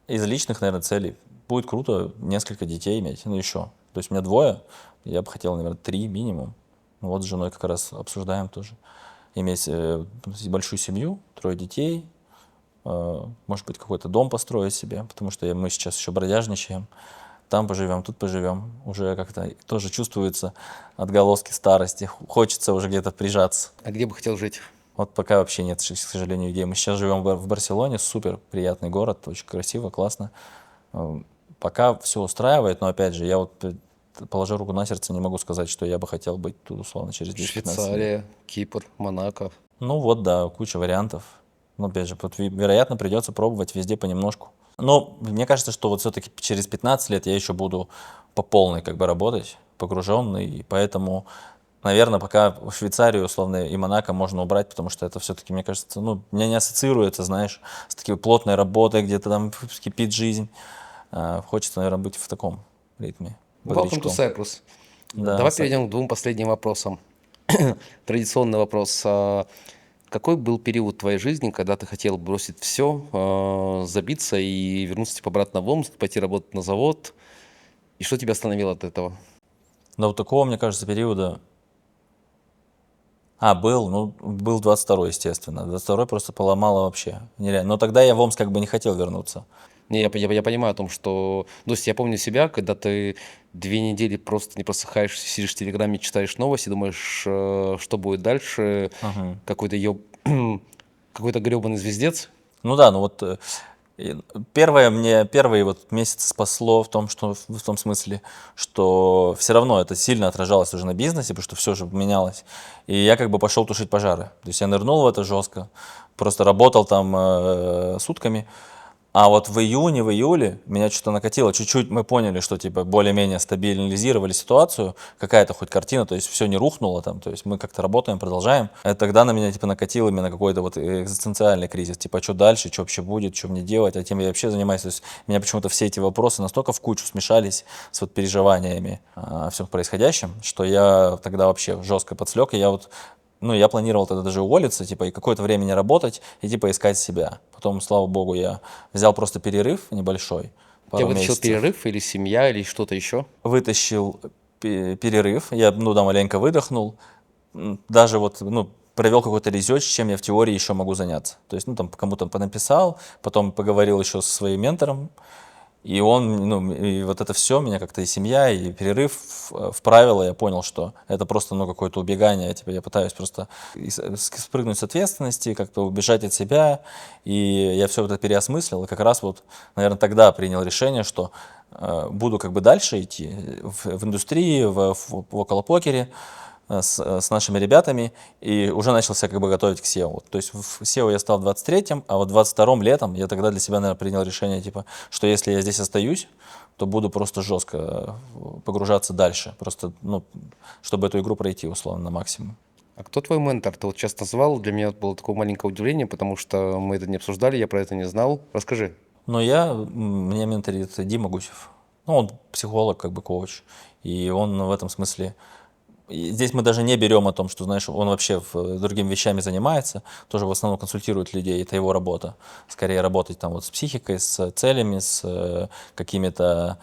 Из личных, наверное, целей будет круто несколько детей иметь, ну еще. То есть у меня 2, я бы хотел, наверное, 3 минимум. Ну, вот с женой как раз обсуждаем тоже. Иметь большую семью, 3 детей, может быть, какой-то дом построить себе, потому что мы сейчас еще бродяжничаем. Там поживем, тут поживем. Уже как-то тоже чувствуются отголоски старости. Хочется уже где-то прижаться. А где бы хотел жить? Вот пока вообще нет, к сожалению, идей. Мы сейчас живем в Барселоне, супер приятный город, очень красиво, классно. Пока все устраивает, но опять же, я вот, положа руку на сердце, не могу сказать, что я бы хотел быть тут, условно, через 10-15 лет. Швейцария, Кипр, Монако. Ну вот, да, куча вариантов. Но опять же, вот, вероятно, придется пробовать везде понемножку. Но мне кажется, что вот все-таки через 15 лет я еще буду по полной как бы работать, погруженный, и поэтому, наверное, пока в Швейцарию, условно, и Монако можно убрать, потому что это все-таки, мне кажется, ну, меня не ассоциируется, знаешь, с такой плотной работой, где-то там кипит жизнь. Хочется, наверное, быть в таком ритме. Welcome to Cyprus. Да, Давай перейдем к 2 последним вопросам. Традиционный вопрос. Какой был период твоей жизни, когда ты хотел бросить все, забиться и вернуться типа обратно в Омск, пойти работать на завод? И что тебя остановило от этого? Но вот такого, мне кажется, периода... был 22-й, естественно. 22-й просто поломало вообще. Нереально. Но тогда я в Омск как бы не хотел вернуться. Не, я понимаю о том, что... Ну, то есть я помню себя, когда ты 2 недели просто не просыхаешь, сидишь в Телеграме, читаешь новости, думаешь, что будет дальше, Ага. какой-то какой-то гребаный звездец. Ну да, ну вот первые вот месяцы спасло в том смысле, что все равно это сильно отражалось уже на бизнесе, потому что все же менялось. И я как бы пошел тушить пожары. То есть я нырнул в это жестко, просто работал там сутками. А вот в июне, в июле меня что-то накатило. Чуть-чуть мы поняли, что типа более-менее стабилизировали ситуацию, какая-то хоть картина, то есть все не рухнуло там, то есть мы как-то работаем, продолжаем. И тогда на меня типа накатил именно какой-то вот экзистенциальный кризис, типа что дальше, что вообще будет, что мне делать, а тем я вообще занимаюсь. То есть меня почему-то все эти вопросы настолько в кучу смешались с вот переживаниями о всем происходящем, что я тогда вообще жестко подслег, и я вот я планировал тогда даже уволиться, типа, и какое-то время не работать, и, типа, искать себя. Потом, слава богу, я взял просто перерыв небольшой, Тебя пару вытащил месяцев. перерыв или семья, или что-то еще? Вытащил перерыв, я, да, маленько выдохнул, даже вот, провел какой-то резерч, чем я в теории еще могу заняться. То есть, там, кому-то понаписал, потом поговорил еще со своим ментором, и и вот это все, меня как-то и семья, и перерыв в правила, я понял, что это просто, какое-то убегание, типа я пытаюсь просто спрыгнуть с ответственности, как-то убежать от себя, и я все это переосмыслил, и как раз вот, наверное, тогда принял решение, что буду как бы дальше идти в индустрии, в околопокере, с нашими ребятами, и уже начался как бы готовить к SEO. Вот, то есть в SEO я стал в 23-м, а вот в 22-м летом я тогда для себя, наверное, принял решение, типа, что если я здесь остаюсь, то буду просто жестко погружаться дальше, просто, чтобы эту игру пройти, условно, на максимум. А кто твой ментор? Ты вот сейчас назвал, для меня было такое маленькое удивление, потому что мы это не обсуждали, я про это не знал. Расскажи. Но меня менторит Дима Гусев. Он психолог, как бы коуч, и он в этом смысле. И здесь мы даже не берем о том, что, знаешь, он вообще другими вещами занимается, тоже в основном консультирует людей, это его работа. Скорее работать там вот с психикой, с целями, с какими-то,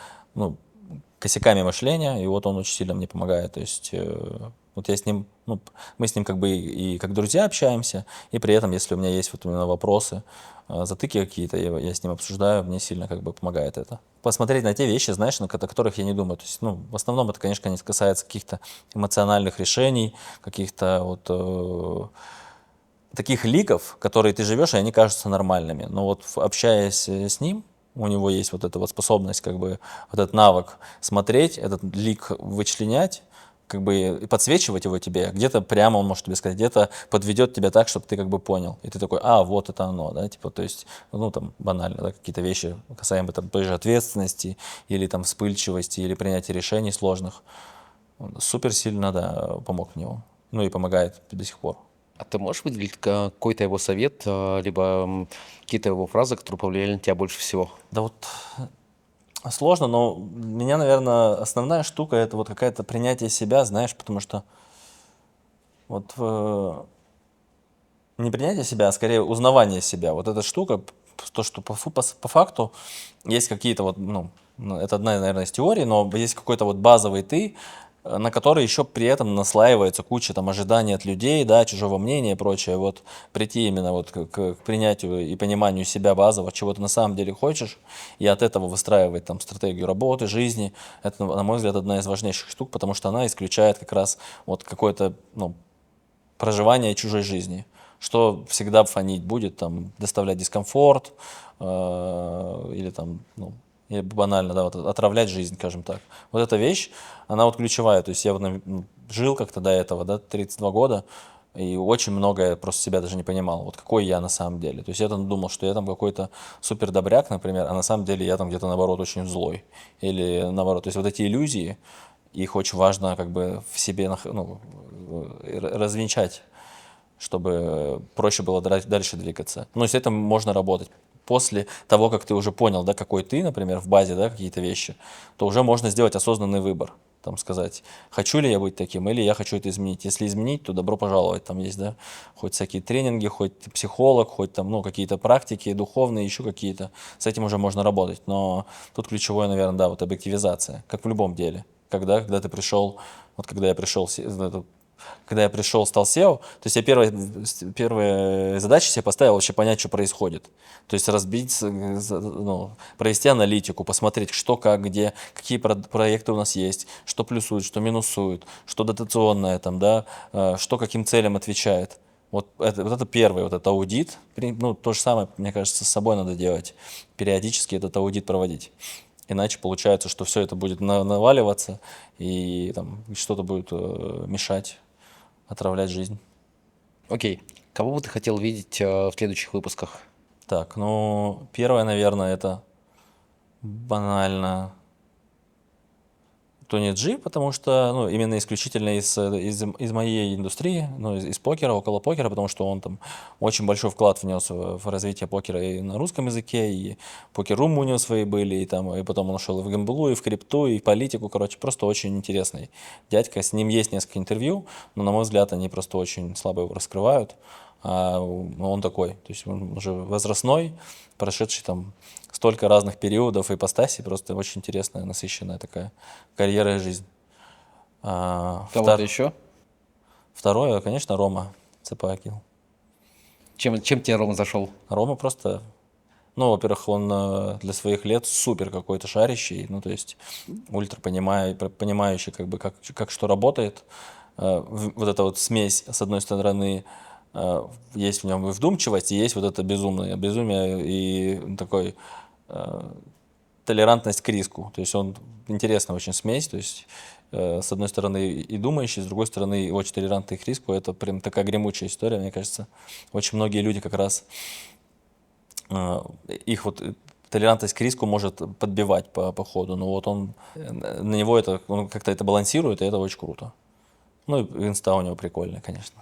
косяками мышления, и вот он очень сильно мне помогает. То есть вот я с ним, мы с ним как бы и как друзья общаемся, и при этом, если у меня есть вот именно вопросы, затыки какие-то, я с ним обсуждаю, мне сильно как бы помогает это. Посмотреть на те вещи, знаешь, о которых я не думаю. То есть, в основном это, конечно, не касается каких-то эмоциональных решений, каких-то вот таких ликов, которые ты живешь, и они кажутся нормальными. Но вот общаясь с ним, у него есть вот эта вот способность, как бы, вот этот навык смотреть, этот лик вычленять, как бы и подсвечивать его тебе. Где-то прямо он может тебе сказать, где-то подведет тебя так, чтобы ты как бы понял. И ты такой, вот это оно, да, типа, то есть, там, банально, да, какие-то вещи касаемо там той же ответственности, или там вспыльчивости, или принятия решений сложных. Он супер сильно, да, помог мне он. И помогает до сих пор. А ты можешь выделить какой-то его совет, либо какие-то его фразы, которые повлияли на тебя больше всего? Да вот сложно, но меня, наверное, основная штука это вот какое-то принятие себя, знаешь, потому что вот не принятие себя, а скорее узнавание себя. Вот эта штука, то, что по факту есть какие-то вот, это одна, наверное, из теорий, но есть какой-то вот базовый ты, на который еще при этом наслаивается куча там ожиданий от людей, да, чужого мнения и прочее. Вот прийти именно вот к принятию и пониманию себя базово, чего ты на самом деле хочешь, и от этого выстраивать там стратегию работы, жизни. Это, на мой взгляд, одна из важнейших штук, потому что она исключает как раз вот какое-то, проживание чужой жизни, что всегда фонить будет, там, доставлять дискомфорт, или там, или банально, да, вот отравлять жизнь, скажем так. Вот эта вещь, она вот ключевая. То есть я вот жил как-то до этого, да, 32 года, и очень многое просто себя даже не понимал, вот какой я на самом деле. То есть я там думал, что я там какой-то супер добряк, например, а на самом деле я там где-то наоборот очень злой. Или наоборот. То есть вот эти иллюзии, их очень важно как бы в себе развенчать, чтобы проще было дальше двигаться. Но с этим можно работать. После того, как ты уже понял, да, какой ты, например, в базе, да, какие-то вещи, то уже можно сделать осознанный выбор. Там сказать, хочу ли я быть таким, или я хочу это изменить. Если изменить, то добро пожаловать. Там есть, да, хоть всякие тренинги, хоть ты психолог, хоть там, какие-то практики духовные, еще какие-то. С этим уже можно работать. Но тут ключевое, наверное, да, вот объективизация, как в любом деле. Когда ты пришел, вот когда я пришел, стал SEO, то есть я первые задачи себе поставил вообще понять, что происходит. То есть разбить, провести аналитику, посмотреть, что, как, где, какие проекты у нас есть, что плюсует, что минусует, что дотационное там, да, что каким целям отвечает. Вот это первый, вот это аудит. То же самое, мне кажется, с собой надо делать. Периодически этот аудит проводить. Иначе получается, что все это будет наваливаться и там что-то будет мешать, отравлять жизнь. Окей. Кого бы ты хотел видеть в следующих выпусках? Так, ну, первое, наверное, это банально Тони Джи, потому что, ну, именно исключительно из моей индустрии, ну, из покера, около покера, потому что он там очень большой вклад внес в развитие покера и на русском языке, и покер-румы у него свои были, и там, и потом он ушел и в гэмблу, и в крипту, и в политику, короче, просто очень интересный дядька. С ним есть несколько интервью, но, на мой взгляд, они просто очень слабо его раскрывают. А он такой, то есть он уже возрастной, прошедший там столько разных периодов и ипостасей, просто очень интересная, насыщенная такая карьера и жизнь. Кого-то еще? Второе, конечно, Рома Цепакил. Чем тебе Рома зашел? Рома просто, ну, во-первых, он для своих лет супер какой-то шарящий, ну, то есть ультра понимающий, как бы, как что работает. Вот эта вот смесь, с одной стороны, есть в нем и вдумчивость, и есть вот это безумие и такой толерантность к риску. То есть он интересная очень смесь, то есть с одной стороны и думающий, с другой стороны и очень толерантный к риску. Это прям такая гремучая история, мне кажется. Очень многие люди как раз их вот толерантность к риску может подбивать по ходу, но вот он на него это, он как-то это балансирует, и это очень круто. Ну и инста у него прикольная, конечно.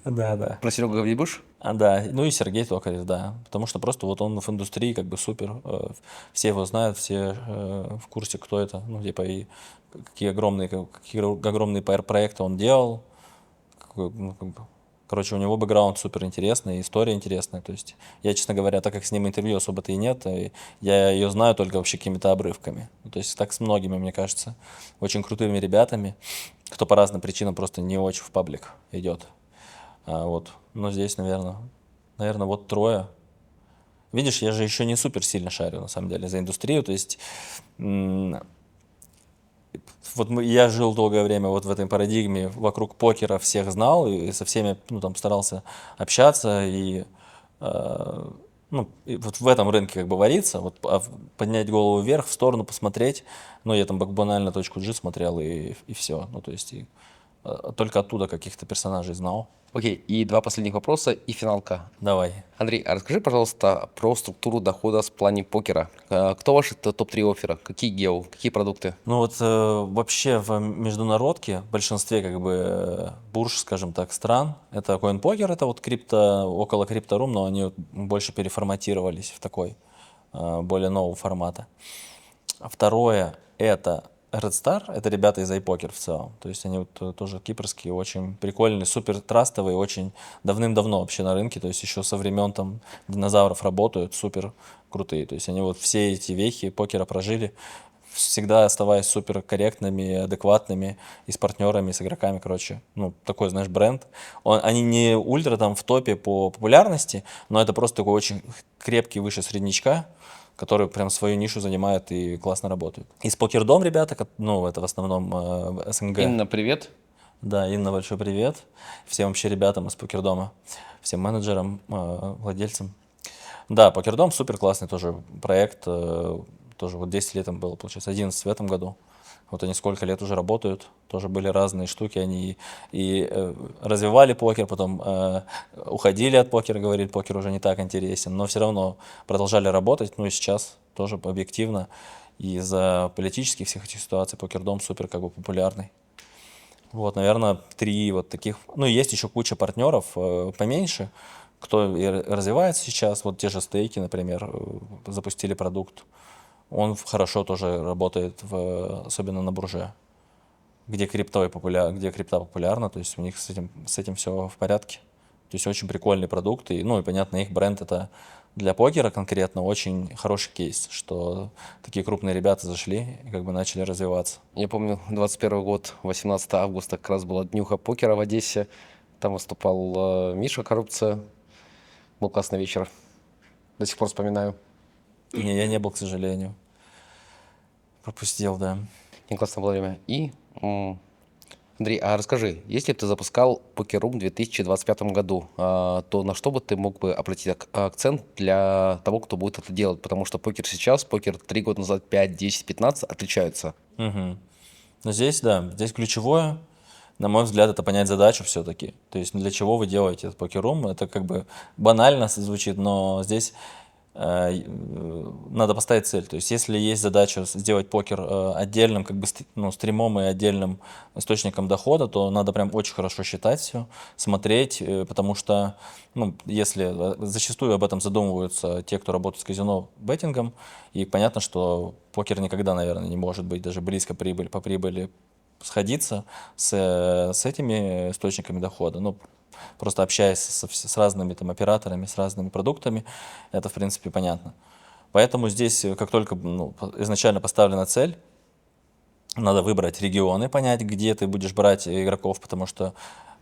Да, да. Про Серегу говорить будешь? Да, ну и Сергей Токарев, да, потому что просто вот он в индустрии как бы супер, все его знают, все в курсе, кто это, ну типа и какие огромные проекты он делал, ну, как бы, короче, у него бэкграунд супер интересный, история интересная, то есть я, честно говоря, так как с ним интервью особо-то и нет, и я ее знаю только вообще какими-то обрывками, ну, то есть так с многими, мне кажется, очень крутыми ребятами, кто по разным причинам просто не очень в паблик идет. Вот. Но здесь, наверное, вот трое. Видишь, я же еще не супер сильно шарю, на самом деле, за индустрию. То есть, вот я жил долгое время вот в этой парадигме, вокруг покера всех знал и со всеми, ну, там, старался общаться ну, и вот в этом рынке как бы вариться, вот, поднять голову вверх, в сторону посмотреть, ну, я там банально точку G смотрел и все, ну, то есть только оттуда каких-то персонажей знал. Окей, и два последних вопроса и финалка. Давай. Андрей, а расскажи, пожалуйста, про структуру дохода в плане покера. Кто ваши топ-3 оффера? Какие гео? Какие продукты? Ну вот вообще в международке, в большинстве как бы бурж, скажем так, стран, это CoinPoker, это вот около крипторум, но они вот больше переформатировались в такой более нового формата. А второе это Red Star, это ребята из iPoker в целом. То есть они вот тоже кипрские, очень прикольные, супер трастовые, очень давным-давно вообще на рынке, то есть еще со времен там динозавров работают, супер крутые. То есть они вот все эти вехи покера прожили, всегда оставаясь супер корректными, адекватными и с партнерами, и с игроками, короче. Ну, такой, знаешь, бренд. Они не ультра там в топе по популярности, но это просто такой очень крепкий выше среднячка, который прям свою нишу занимает и классно работает. Из Покердом ребята, ну, это в основном СНГ. Инна, привет. Да, Инна, большой привет. Всем вообще ребятам из Покердома, всем менеджерам, владельцам. Да, Покердом супер классный тоже проект. Тоже вот 10 лет им было, получается, 11 в этом году. Вот они сколько лет уже работают, тоже были разные штуки, они развивали покер, потом уходили от покера, говорили, покер уже не так интересен, но все равно продолжали работать, ну и сейчас тоже объективно из-за политических всех этих ситуаций Покердом супер как бы популярный. Вот, наверное, 3 вот таких, ну и есть еще куча партнеров поменьше, кто и развивается сейчас, вот те же стейки, например, запустили продукт. Он хорошо тоже работает, особенно на бурже, где крипта популярна, то есть у них с этим все в порядке. То есть очень прикольный продукт, и, ну и понятно, их бренд это для покера конкретно очень хороший кейс, что такие крупные ребята зашли и как бы начали развиваться. Я помню, 21 год, 18 августа, как раз была днюха покера в Одессе. Там выступал Миша Коррупция. Был классный вечер. До сих пор вспоминаю. Не, я не был, к сожалению. Пропустил, да. Не классное было время. И, Андрей, а расскажи, если бы ты запускал Покеррум в 2025 году, то на что бы ты мог бы обратить акцент для того, кто будет это делать? Потому что покер сейчас, покер 3 года назад, 5, 10, 15 отличаются. Угу. Но здесь, да, здесь ключевое на мой взгляд, это понять задачу все-таки. То есть для чего вы делаете этот покер-рум? Это как бы банально звучит, но здесь надо поставить цель. То есть если есть задача сделать покер отдельным как бы стримом и отдельным источником дохода, то надо прям очень хорошо считать все, смотреть, потому что если зачастую об этом задумываются те, кто работает с казино беттингом, и понятно, что покер никогда, наверное, не может быть даже близко по прибыли сходиться с этими источниками дохода. Просто общаясь с разными там операторами, с разными продуктами, это, в принципе, понятно. Поэтому здесь, как только изначально поставлена цель, надо выбрать регионы, понять, где ты будешь брать игроков, потому что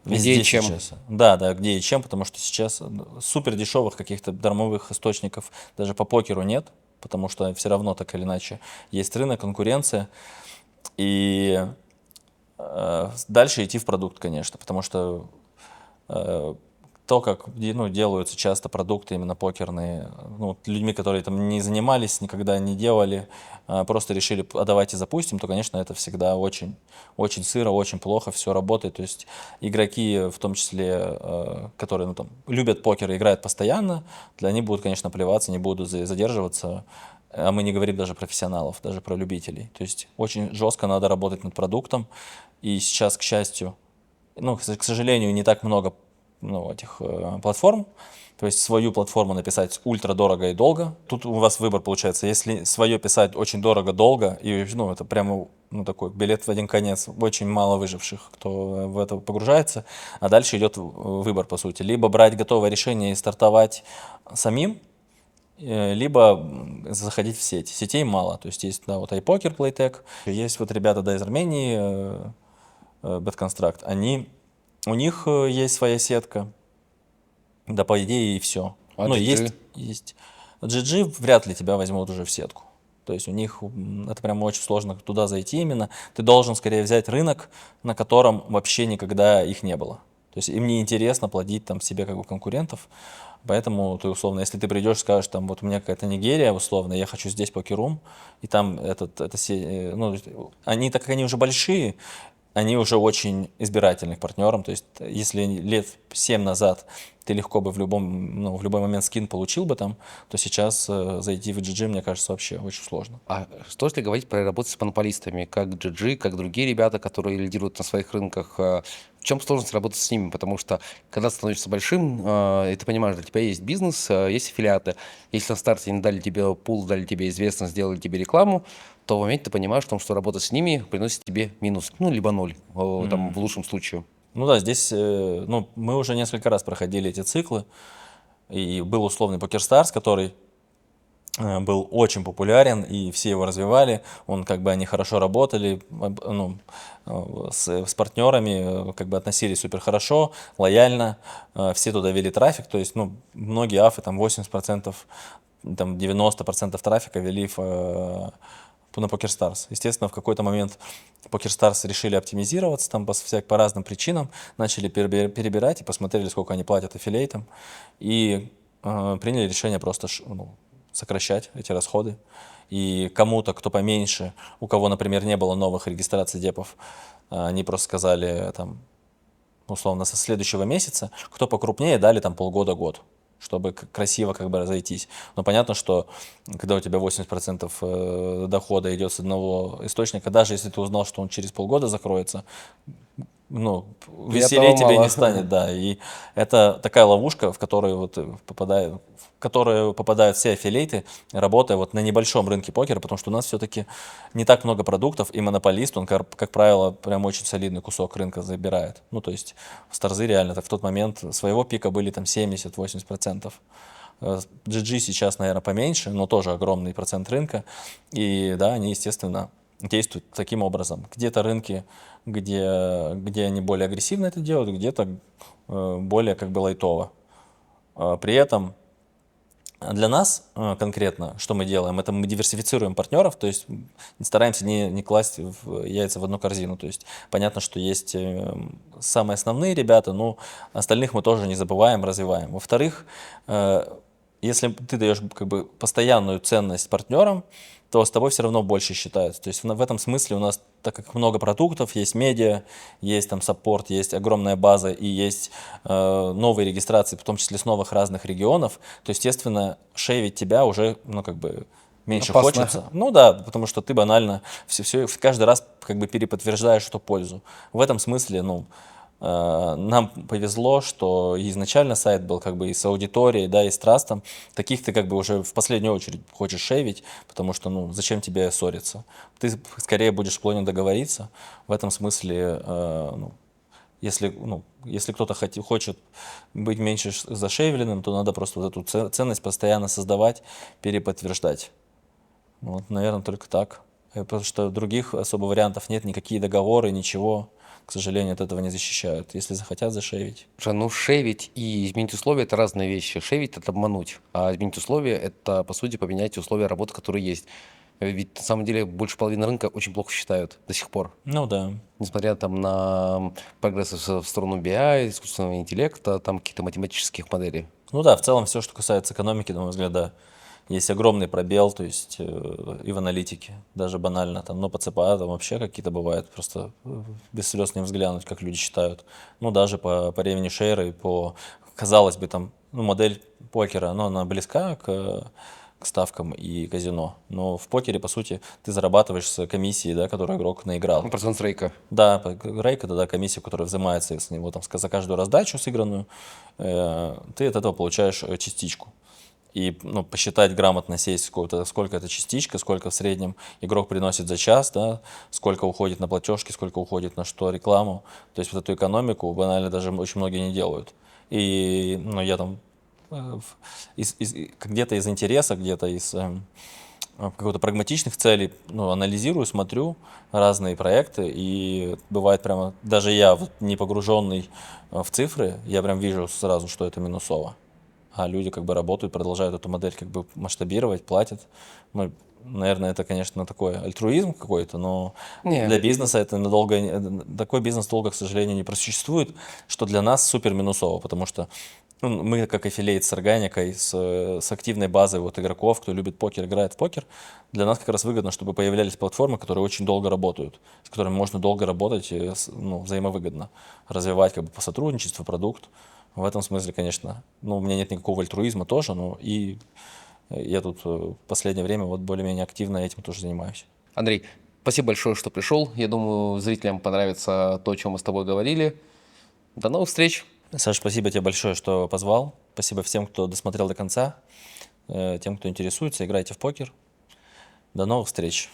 везде Где и чем. сейчас. Да, где и чем, потому что сейчас супер дешевых каких-то дармовых источников даже по покеру нет, потому что все равно так или иначе есть рынок, конкуренция. И дальше идти в продукт, конечно, потому что то, как делаются часто продукты именно покерные, людьми, которые там не занимались, никогда не делали, просто решили, а давайте запустим, то, конечно, это всегда очень, очень сыро, очень плохо, все работает. То есть игроки, в том числе, которые любят покер и играют постоянно, они будут, конечно, плеваться, не будут задерживаться. А мы не говорим даже профессионалов, даже про любителей. То есть очень жестко надо работать над продуктом. И сейчас, к счастью, к сожалению, не так много этих платформ. То есть свою платформу написать ультра дорого и долго. Тут у вас выбор получается. Если свое писать очень дорого, долго, и это прямо такой билет в один конец. Очень мало выживших, кто в это погружается. А дальше идет выбор, по сути. Либо брать готовое решение и стартовать самим, либо заходить в сеть. Сетей мало. То есть есть iPoker, Playtech. Есть ребята из Армении, BetConstruct. У них есть своя сетка. Да, по идее, и все. А GG? Есть. GG вряд ли тебя возьмут уже в сетку. То есть у них это прям очень сложно туда зайти именно. Ты должен скорее взять рынок, на котором вообще никогда их не было. То есть им не интересно плодить там себе как бы конкурентов. Поэтому ты условно, если ты придешь, скажешь, там, вот у меня какая-то Нигерия, условно, я хочу здесь покерум, и там они, так как они уже большие, они уже очень избирательны к партнерам. То есть, если лет 7 назад ты легко бы в любой момент скин получил бы там, то сейчас зайти в GG, мне кажется, вообще очень сложно. А что если говорить про работу с монополистами, как GG, как другие ребята, которые лидируют на своих рынках? В чем сложность работать с ними? Потому что когда ты становишься большим, и ты понимаешь, для тебя есть бизнес, есть аффилиаты. Если на старте не дали тебе пул, дали тебе известность, сделали тебе рекламу, то в моменте ты понимаешь, что работа с ними приносит тебе минус, либо ноль, там, в лучшем случае. Здесь мы уже несколько раз проходили эти циклы, и был условный PokerStars, который был очень популярен, и все его развивали, они хорошо работали, с партнерами как бы относились супер хорошо, лояльно, все туда вели трафик, то есть, многие афы, там 80%, там 90% трафика вели на PokerStars. Естественно, в какой-то момент PokerStars решили оптимизироваться там по разным причинам, начали перебирать и посмотрели, сколько они платят аффилиейтам, и приняли решение просто сокращать эти расходы. И кому-то, кто поменьше, у кого, например, не было новых регистраций депов, они просто сказали, там, условно, со следующего месяца, кто покрупнее, дали там полгода-год, чтобы красиво как бы разойтись. Но понятно, что когда у тебя 80% дохода идет с одного источника, даже если ты узнал, что он через полгода закроется, веселее тебе мало. не станет, да. И это такая ловушка, в которую попадают все аффилиейты, работая на небольшом рынке покера, потому что у нас все-таки не так много продуктов, и монополист, он, как правило, прям очень солидный кусок рынка забирает. То есть Старзы реально так в тот момент своего пика были там 70-80%. GG сейчас, наверное, поменьше, но тоже огромный процент рынка. И да, они, естественно, действуют таким образом. Где-то рынки, где они более агрессивно это делают, где-то более как бы лайтово. При этом для нас конкретно, что мы делаем, это мы диверсифицируем партнеров, то есть стараемся не класть яйца в одну корзину. То есть понятно, что есть самые основные ребята, но остальных мы тоже не забываем, развиваем. Во-вторых, если ты даешь как бы постоянную ценность партнерам, то с тобой все равно больше считаются. То есть в этом смысле у нас, так как много продуктов, есть медиа, есть там саппорт, есть огромная база и есть новые регистрации, в том числе с новых разных регионов, то, естественно, шейвить тебя уже, ну, как бы меньше Опасно. хочется. Ну да, потому что ты банально каждый раз как бы переподтверждаешь эту пользу. В этом смысле, ну, нам повезло, что изначально сайт был как бы и с аудиторией, да, и с трастом. Таких ты как бы уже в последнюю очередь хочешь шейвить, потому что, ну, зачем тебе ссориться? Ты скорее будешь склонен договориться. В этом смысле, ну, если кто-то хочет быть меньше зашейвленным, то надо просто вот эту ценность постоянно создавать, переподтверждать. Вот, наверное, только так. Потому что других особо вариантов нет, никакие договоры, ничего, к сожалению, от этого не защищают. Если захотят зашейвить. Слушай, ну шейвить и изменить условия – это разные вещи. Шейвить – это обмануть, а изменить условия – это, по сути, поменять условия работы, которые есть. Ведь на самом деле больше половины рынка очень плохо считают до сих пор. Ну да. Несмотря там на прогресс в сторону BI, искусственного интеллекта, там каких-то математических моделей. Ну да, в целом все, что касается экономики, на мой взгляд, да, есть огромный пробел, то есть и в аналитике, даже банально, там, но по ЦПА там вообще какие-то бывают, просто без слез не взглянуть, как люди считают. Ну даже по ревеню шейра и по, казалось бы, там, ну, модель покера, но она близка к ставкам и казино, но в покере, по сути, ты зарабатываешь с комиссии, да, которую игрок наиграл. Ну, процент с рейка. Да, рейк это, да, комиссия, которая взимается с него там, за каждую раздачу сыгранную, ты от этого получаешь частичку. И, ну, посчитать грамотно, сесть, сколько это частичка, сколько в среднем игрок приносит за час, да, сколько уходит на платежки, сколько уходит на что рекламу. То есть вот эту экономику банально даже очень многие не делают. И, ну, я там где-то из интереса, где-то из каких-то прагматичных целей, ну, анализирую, смотрю разные проекты, и бывает прямо, даже я, вот, не погруженный в цифры, я прям вижу сразу, что это минусово. А люди как бы работают, продолжают эту модель как бы масштабировать, платят. Ну, наверное, это, конечно, такой альтруизм какой-то, но Не. для бизнеса это надолго, такой бизнес долго, к сожалению, не просуществует, что для нас супер минусово, потому что, ну, мы как аффилейт с органикой, с активной базой вот игроков, кто любит покер, играет в покер, для нас как раз выгодно, чтобы появлялись платформы, которые очень долго работают, с которыми можно долго работать, и, ну, взаимовыгодно развивать как бы по сотрудничеству продукт. В этом смысле, конечно, ну, у меня нет никакого альтруизма тоже, но и я тут в последнее время вот более-менее активно этим тоже занимаюсь. Андрей, спасибо большое, что пришел. Я думаю, зрителям понравится то, о чем мы с тобой говорили. До новых встреч. Саша, спасибо тебе большое, что позвал. Спасибо всем, кто досмотрел до конца. Тем, кто интересуется, играйте в покер. До новых встреч.